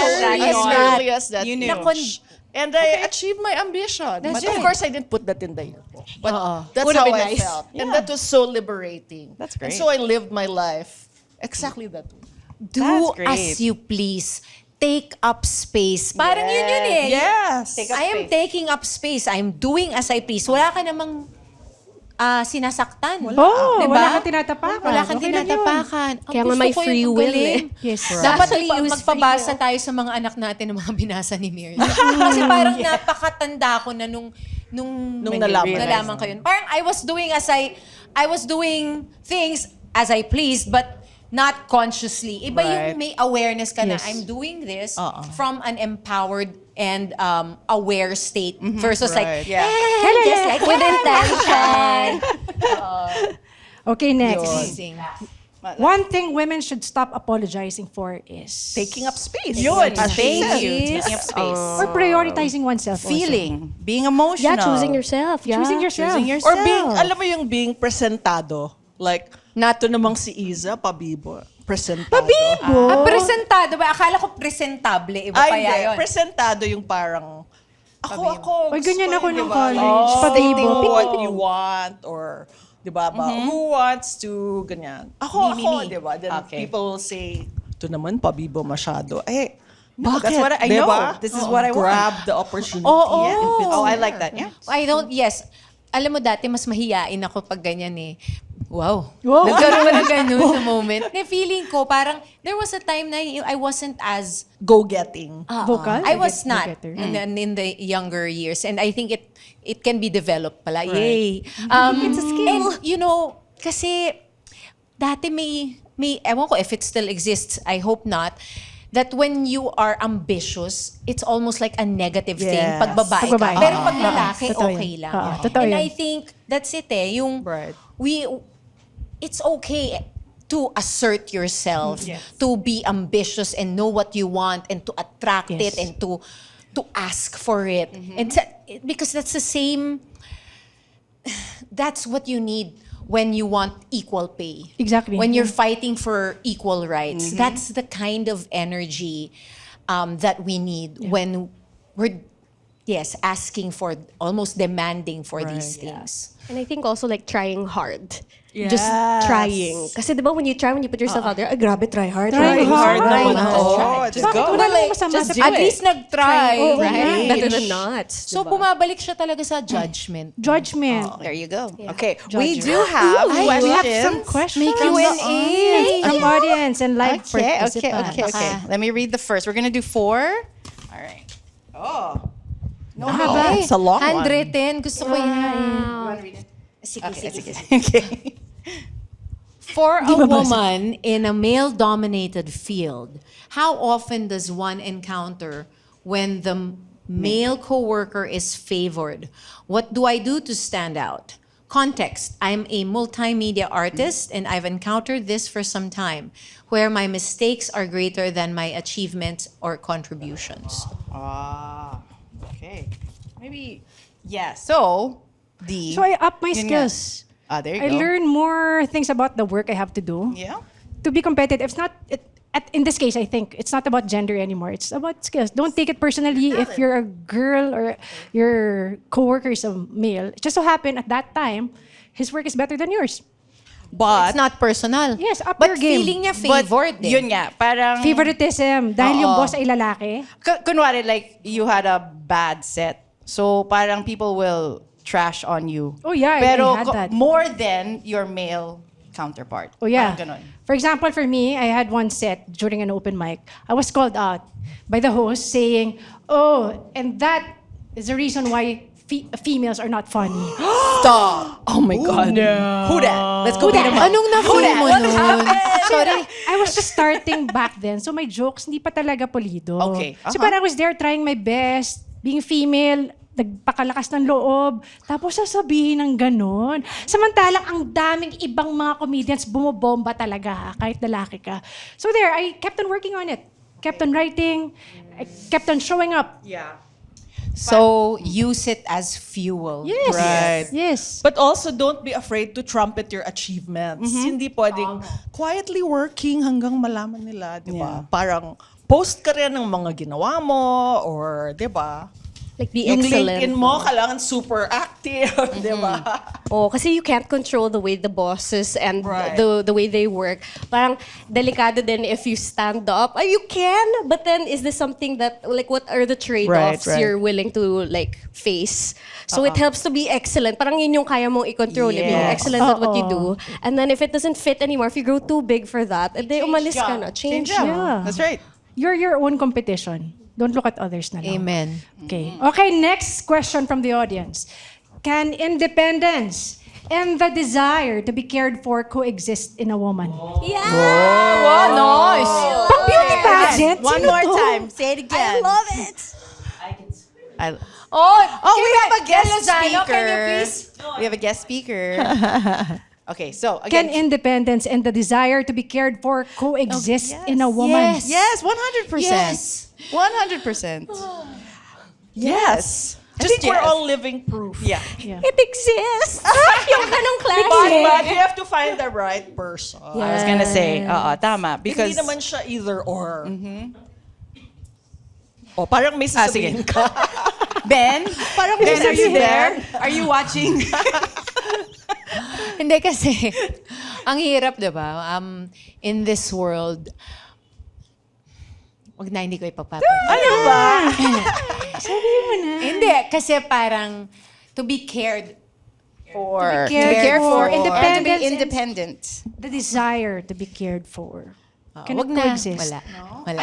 early as that You knew. age. And I achieved my ambition. But of course, I didn't put that in the yearbook. But that's Would've how been I nice. felt. And that was so liberating. That's great. And so I lived my life exactly that way. Do That's great. as you please. Take up space. Parang yun eh. Yes. I am taking up space. I'm doing as I please. Wala ka namang sinasaktan. Oh, Diba? wala kang tinatapakan. Wala kang Okay lang yun. tinatapakan. Ang Kaya nga gusto may ko yun, free ang will galing. Yes. Dapat Actually, use magpabasa tayo sa mga anak natin ng mga binasa ni Myrza. Kasi parang napakatanda ko na nung nalaman ko yun. Parang I was doing things as I pleased, but not consciously. Iba yung may awareness ka na Yes. I'm doing this from an empowered and aware state versus like, Yeah. just like With intention. Okay, next. Amazing. One thing women should stop apologizing for is Taking up space. Yun. As she Thank said. you. Taking up space. or prioritizing oneself. Feeling. Being emotional. Yeah, choosing yourself. Yeah. Choosing yourself. Choosing yourself. Or alam mo yung being presentado. Like, ito namang si Iza, pabibo. Presentado. Presentado ba? Akala ko presentable. Iba pa Ay, hindi. yun. Presentado yung parang, ako. Ay, gusto ganyan ko ako yun, nung diba? college. Like, Pabibo. stating what you want or, di ba, who wants to, ganyan. Ako, di ba? Then Okay. people say, ito naman, pabibo masyado. Eh, No, bakit? that's what I know. Diba? This is what I want. Grab the opportunity. Oo. if it's Oh, I there. like that. Yeah. Yes. Alam mo dati, mas mahiyain ako pag ganyan eh. Wow. Wow. Nagkaroon ng ganun sa moment. Na feeling ko, parang, there was a time na I wasn't as Go-getting. Vocal? I was not Go-getter. in the younger years. And I think it can be developed pala. Yay. It's a skill. And you know, kasi dati may, ewan ko if it still exists, I hope not, that when you are ambitious, it's almost like a negative thing Yes. pag babae Pag babae ka. ka. Pero pag lalaki, Totoo okay yun. lang. Totoo And yun. I think that's it eh. Yung Right. it's okay to assert yourself, to be ambitious and know what you want and to attract Yes. it and to ask for it. And because that's the same, that's what you need when you want equal pay. Exactly. When you're fighting for equal rights. That's the kind of energy that we need when we're asking for, almost demanding for these things. And I think also like trying hard. Just trying. Kasi di ba when you put yourself out there, ay grabe, try hard. Try hard naman. naman. Oh, just Bakit go. wala namang masama Just sa do At it. least nag-try, Oo, right? Better than not. So bumabalik siya talaga sa judgment. Judgment. There you go. Okay. We do have We have some questions. questions from the audience, from audience and live Okay. participants. Let me read the first. We're gonna do 4. All right. Oh. Ang haba. It's a long one. Handwritten. Gusto ko yan. Sige, sige. Okay. For a woman in a male-dominated field, how often does one encounter when the male coworker is favored? What do I do to stand out? Context: I'm a multimedia artist and I've encountered this for some time, where my mistakes are greater than my achievements or contributions. Okay. Maybe. Yeah. So So I up my Yun nga. skills. There you I go. learn more things about the work I have to do. Yeah. To be competitive. It's not, in this case, I think, it's not about gender anymore. It's about skills. Don't take it personally if you're a girl or your coworker is a male. It just so happened at that time, his work is better than yours. But It's not personal. Yes, up But your game. feeling niya but favored eh. yun nga, parang Favoritism. Dahil yung Oo. boss ay lalaki. kunwari like you had a bad set. So parang people will trash on you. Oh, yeah, Pero I had that. more than your male counterpart. Oh yeah. Parang ganun. For example, for me, I had one set during an open mic. I was called out by the host saying, "Oh, and that is the reason why females are not funny." Stop! Oh my God. Who that? Let's go naman. Anong na-feel mo nun? Sorry, I was just starting back then. So my jokes hindi pa talaga pulido. Okay. So parang I was there trying my best, being female, nagpakalakas ng loob, tapos sasabihin ng ganon. Samantalang ang daming ibang mga comedians bumobomba talaga, kahit lalaki ka. So there, I kept on working on it. Kept on writing, I kept on showing up. Yeah. So, use it as fuel. Yes. Right. Yes. But also, don't be afraid to trumpet your achievements. Hindi pwedeng quietly working hanggang malaman nila, di ba? Yeah. Parang post ka rin ng mga ginawa mo or, di ba? Like, be Yung excellent. LinkedIn mo, kailangan super active, di ba? Oh, kasi you can't control the way the bosses and Right. the way they work. Parang delikado din if you stand up. You can, but then is this something that, like, what are the trade-offs Right. you're willing to, like, face? So it helps to be excellent. Parang yun yung kaya mong i-control. Being Yes. excellent at what you do. And then if it doesn't fit anymore, if you grow too big for that, edi umalis ka na. Change Yeah. na. That's right. You're your own competition. Don't look at others na lang. Amen. Okay. Okay, next question from the audience. Can independence and the desire to be cared for coexist in a woman? Yeah! Wow, nice. Pang beauty pageant? One Sino more to? time. Say it again. I love it! Oh, we have a guest Calzado, speaker. can you please? We have a guest speaker. Okay, so Can again. independence and the desire to be cared for coexist in a woman? Yes. Yes, 100%. Yes. 100%. Yes. I think we're all living proof. Yeah. Yeah. It exists! Yung ganong klase. But you have to find the right person. I was gonna say, tama. Because Hindi naman siya either or. O, parang may sasabihin sige. ka. Ben, Ben, are you there? Are you watching? Hindi kasi, ang hirap, di ba? In this world, wag na, hindi ko ipapapag. Ano ba? Sabihin mo na. Hindi, kasi parang to be cared. For cared for. and to Independence. be independent. The desire to be cared for. Can Wag it na. coexist? Wala. Wala.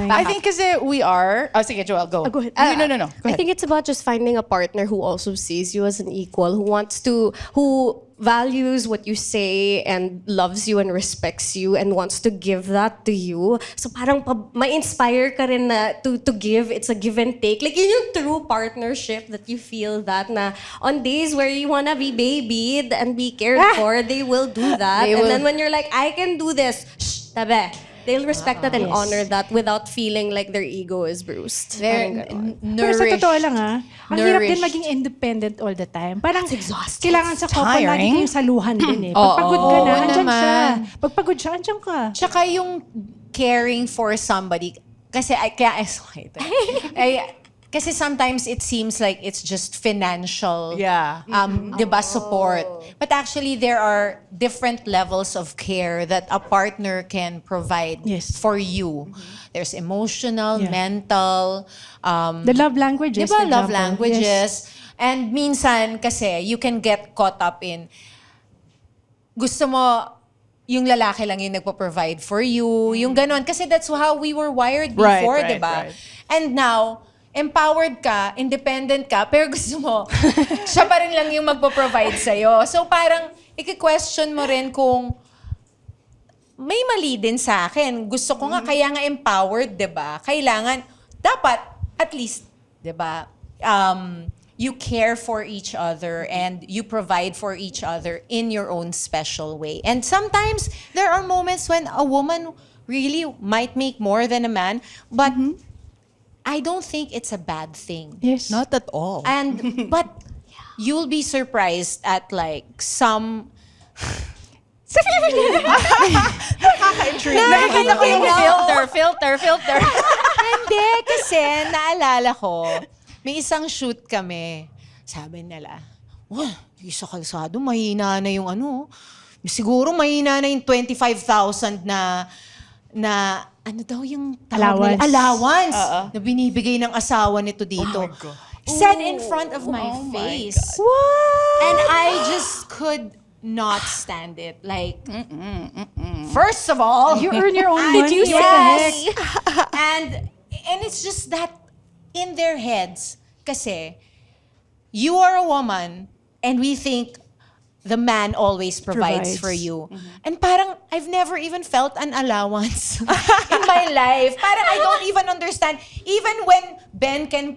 Ay. I think kasi we are. Oh, sige, Joelle, go. go ahead. No. Go I ahead. think it's about just finding a partner who also sees you as an equal, who values what you say and loves you and respects you and wants to give that to you. So parang ma-inspire ka rin na to give. It's a give and take. Like yun yung true partnership that you feel that na on days where you wanna be babied and be cared for, they will do that. They And will. then when you're like, I can do this, shh, tabi. They'll respect that and honor that without feeling like their ego is bruised. They're Parang ganon. Pero sa totoo lang ang hirap din Nourished. maging independent all the time. Parang exhausting. kailangan sa couple lagi tiring. kayong saluhan din eh. Pag pagod ka na, Oo andyan siya. naman. Pag pagod siya, andyan ka. Tsaka yung caring for somebody, kasi kasi sometimes it seems like it's just financial, Yeah. di ba, support. But actually, there are different levels of care that a partner can provide Yes. for you. There's emotional, Yeah. mental, The love languages. di ba, for love example. languages. And minsan kasi, you can get caught up in, gusto mo, yung lalaki lang yung nagpo-provide for you, yung ganon. Kasi that's how we were wired before, Right, di ba? right. And now, empowered ka, independent ka, pero gusto mo, siya pa rin lang yung magpo-provide sa'yo. So parang, iki-question mo rin kung, may mali din sa akin. Gusto ko nga, kaya nga empowered, di ba? Kailangan, dapat, at least, di ba, you care for each other and you provide for each other in your own special way. And sometimes, there are moments when a woman really might make more than a man, but I don't think it's a bad thing. Yes. Not at all. And, but, you'll be surprised at like some... Nakikita ko yung filter. Hindi, kasi naalala ko, may isang shoot kami. Sabi nila, sa Calzado, mahina na yung ano. Siguro mahina na yung 25,000 na ano daw yung tawag nila? Allowance. Allowance. Na binibigay ng asawa nito dito. Said in front of my face. And I just could not stand it. Like, first of all, You earn your own money. you What the heck? yes. and it's just that in their heads, kasi you are a woman and we think the man always provides Provides. for you. And parang I've never even felt an allowance in my life. Parang I don't even understand. Even when Ben can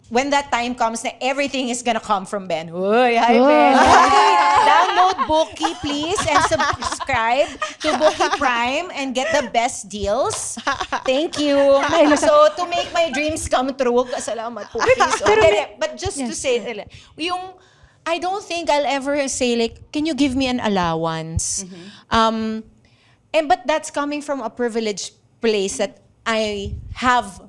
when that time comes na everything is gonna come from Ben. Uy, hi Ben. Download Bookie, please, and subscribe to Bookie Prime and get the best deals. Thank you. So, to make my dreams come true, salamat po, please. But just to say, yung, I don't think I'll ever say like, can you give me an allowance? But that's coming from a privileged place that I have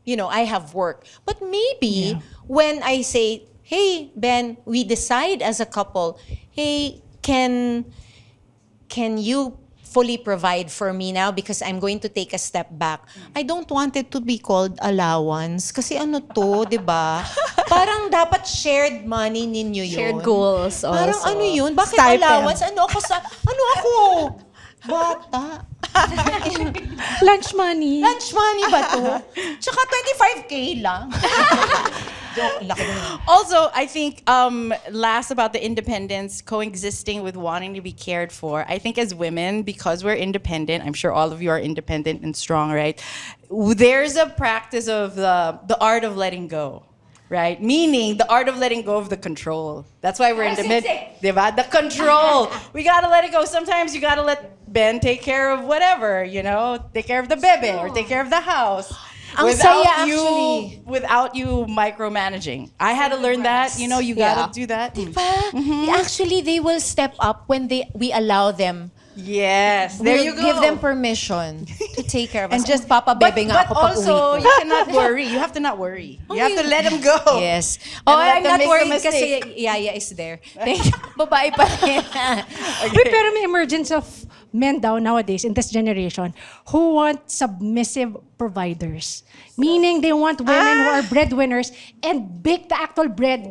I have work. But maybe when I say, hey, Ben, we decide as a couple, hey, can you fully provide for me now because I'm going to take a step back. I don't want it to be called allowance. Kasi ano to, di ba? Parang dapat shared money ninyo yun. Shared goals also. Parang ano yun? Bakit Stipend. allowance? Ano ako? Bata. Lunch money. Lunch money ba to? Tsaka 25K lang. Joke, laki na. Also, I think last about the independence coexisting with wanting to be cared for. I think as women, because we're independent, I'm sure all of you are independent and strong, right? There's a practice of the art of letting go, right? Meaning the art of letting go of the control. That's why we're independent. Diba? The control. We gotta let it go. Sometimes you gotta let Ben take care of whatever, take care of the bebe or take care of the house. Ang saya actually. Without you micromanaging. I had to learn that. You gotta do that. Actually, they will step up when we allow them. Yes, there We'll you go. give them permission to take care of us. And just Papa Bebe nga but ako pag uwi also, ko. you cannot worry. You have to not worry. You have to let them go. Yes. And let I'm them not make the worried mistake. kasi Yaya is there. Thank you. Babae pa rin. Wait, pero may emergence of men daw nowadays in this generation who want submissive providers. Meaning they want women who are breadwinners and bake the actual bread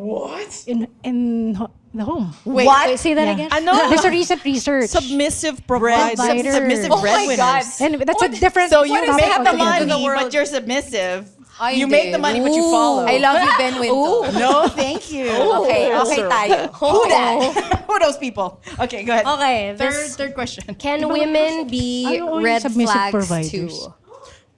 in the home. Wait, Wait, say that again? Ano? There's a recent research. Submissive provider. Provider. Submissive Oh my breadwinners. God. And that's a different So you topic make the altogether. money, but you're submissive. Ay, You hindi. make the money, but you follow. I love you, Ben Winto. No, thank you. Okay tayo. Who that? Who are those people? Okay, go ahead. Okay, Third question. Can women be Ano yung red submissive flags providers? too?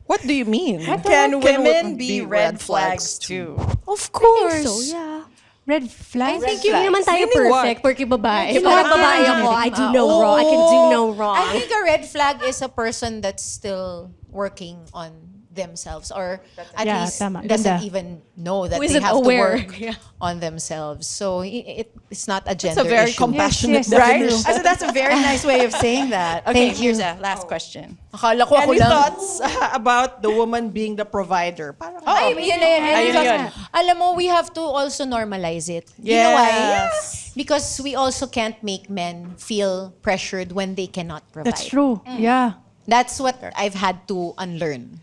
What do you mean? Can women be red flags too? Of course. So, yeah. Red flag? I think hindi naman tayo Meaning what? perfect porque babae. You Parang know what? babae ako, I do no wrong. I can do no wrong. I think a red flag is a person that's still working on themselves or at Yeah, least tama. doesn't Ganda. even know that Who they isn't have aware. to work on themselves. So it's not a gender It's a very issue. Yes, compassionate yes, Right? True. So that's a very nice way of saying that. Okay, Thank you. here's a last question. Akala ko ako Any lang. thoughts about the woman being the provider? Parang, Ay, yun na yun. Ayun Because, yun. alam mo, we have to also normalize it. You know why? Yes. Because we also can't make men feel pressured when they cannot provide. That's true. Yeah. That's what I've had to unlearn.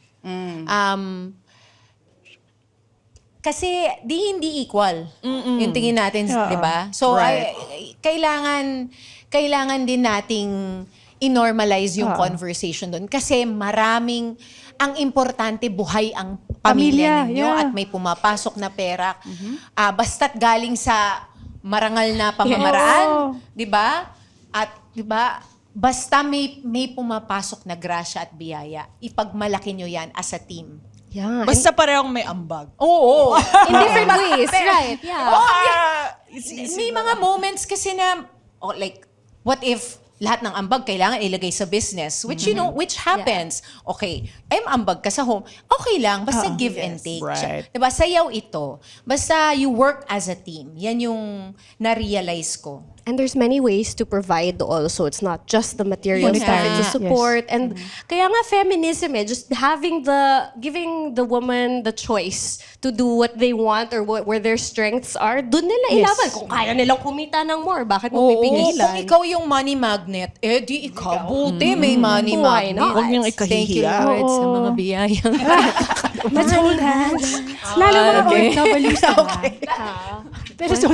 Kasi hindi equal yung tingin natin, Yeah. di ba? So, Right. kailangan din nating i-normalize yung conversation doon. Kasi ang importante, buhay ang pamilya Pamilya, ninyo yeah. at may pumapasok na pera. Basta't galing sa marangal na pamamaraan, Oo. di ba? At, di ba, basta may pumapasok na grasya at biyaya, ipagmalaki nyo yan as a team. Yeah. basta parehong may ambag. Oo. in different ways, right? Yeah. May mga moments kasi na, like, what if lahat ng ambag kailangan ilagay sa business, which which happens. Okay, ambag ka sa home, okay lang, basta give and take. right. Diba? Sayaw ito. Basta you work as a team. Yan yung na-realize ko. And there's many ways to provide also. It's not just the material stuff, Monetary. it's the support. And kaya nga feminism just giving the woman the choice to do what they want or where their strengths are, dun nila ilaban. Kung kaya nilang kumita ng more, bakit mo pipigilan? Kung ikaw yung money magnet, di ikaw. Buti may money Why magnet. not? Huwag niyong Thank you, ikahihiya. Lord, sa Oo. mga biyayang. Let's hold hands. Lalo mga OFWs na. Pero so,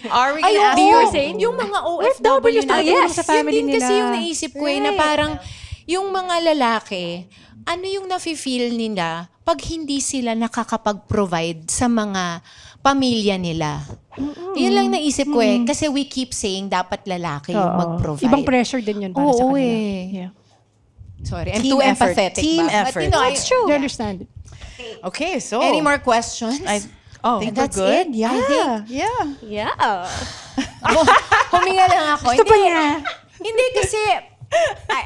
Are we Ay, gonna ask oo. you were saying? Yung mga OFW na. yes, sa family yun din kasi nila. yung naisip ko na parang yung mga lalaki, ano yung nafe-feel nila pag hindi sila nakakapag-provide sa mga pamilya nila. Yun lang naisip ko kasi we keep saying dapat lalaki yung mag-provide. ibang pressure din yun para sa Oo, kanila. eh. Yeah. Sorry, I'm Team too effort. empathetic. Team ba? effort. But, you know, It's true. I understand. Okay, so Any more questions? I think we're That's good. it? Yeah, I think. yeah. Yeah. Huminga lang ako. Gusto pa niya. Hindi kasi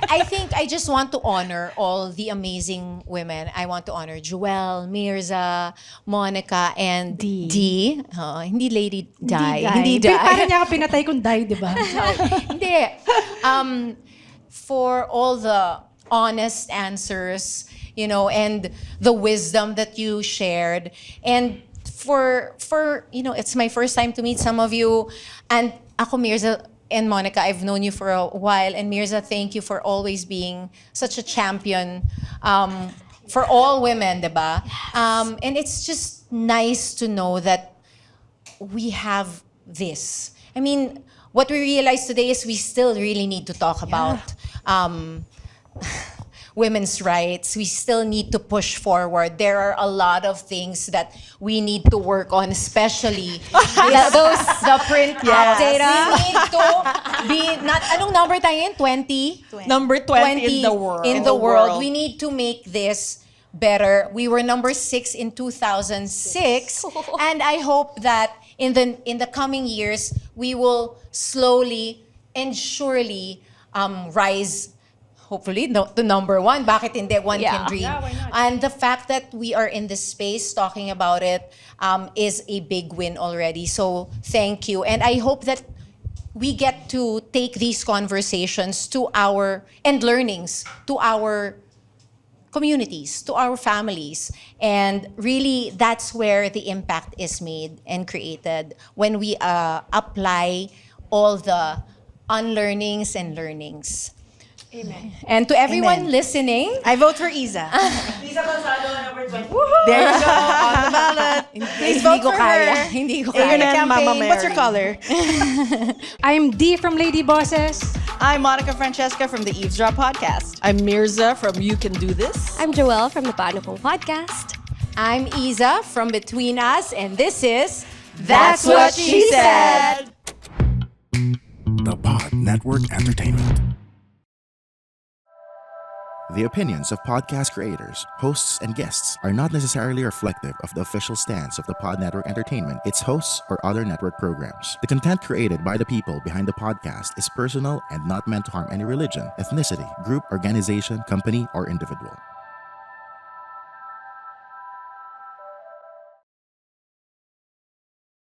I think I just want to honor all the amazing women. I want to honor Joelle, Myrza, Monica, and D. Hindi Lady Di. Hindi Hindi Di. Parang niya ako pinatay kung die, di ba? Hindi. For all the honest answers, and the wisdom that you shared. And for it's my first time to meet some of you. And ako, Myrza and Monica, I've known you for a while. And Myrza, thank you for always being such a champion for all women, diba? And it's just nice to know that we have this. I mean, what we realize today is we still really need to talk about women's rights. We still need to push forward. There are a lot of things that we need to work on, especially the print out data. We need to be, anong number tayo yun? 20? Number 20 in the world. In the world. We need to make this better. We were number 6 in 2006, and I hope that in the coming years we will slowly and surely rise. Hopefully, to number 1. Bakit hindi? One can dream. Yeah, why not? And the fact that we are in this space talking about it is a big win already. So thank you, and I hope that we get to take these conversations and learnings to our communities, to our families. And really, that's where the impact is made and created, when we apply all the unlearnings and learnings. Amen. And to everyone Amen. listening, I vote for Isa. Isa Calzado, number 20. There you go, on the ballot. Please vote for her. Hindi ko You're gonna kaya. campaign. Mama What's your Mary. color? I'm D from Lady Boses. I'm Monica Francesca from the Eavesdrop Podcast. I'm Myrza from You Can Do This. I'm Joelle from the Paano Kung podcast. I'm Isa from Between Us, and this is That's What She Said. The Pod Network Entertainment. The opinions of podcast creators, hosts, and guests are not necessarily reflective of the official stance of the Pod Network Entertainment, its hosts, or other network programs. The content created by the people behind the podcast is personal and not meant to harm any religion, ethnicity, group, organization, company, or individual.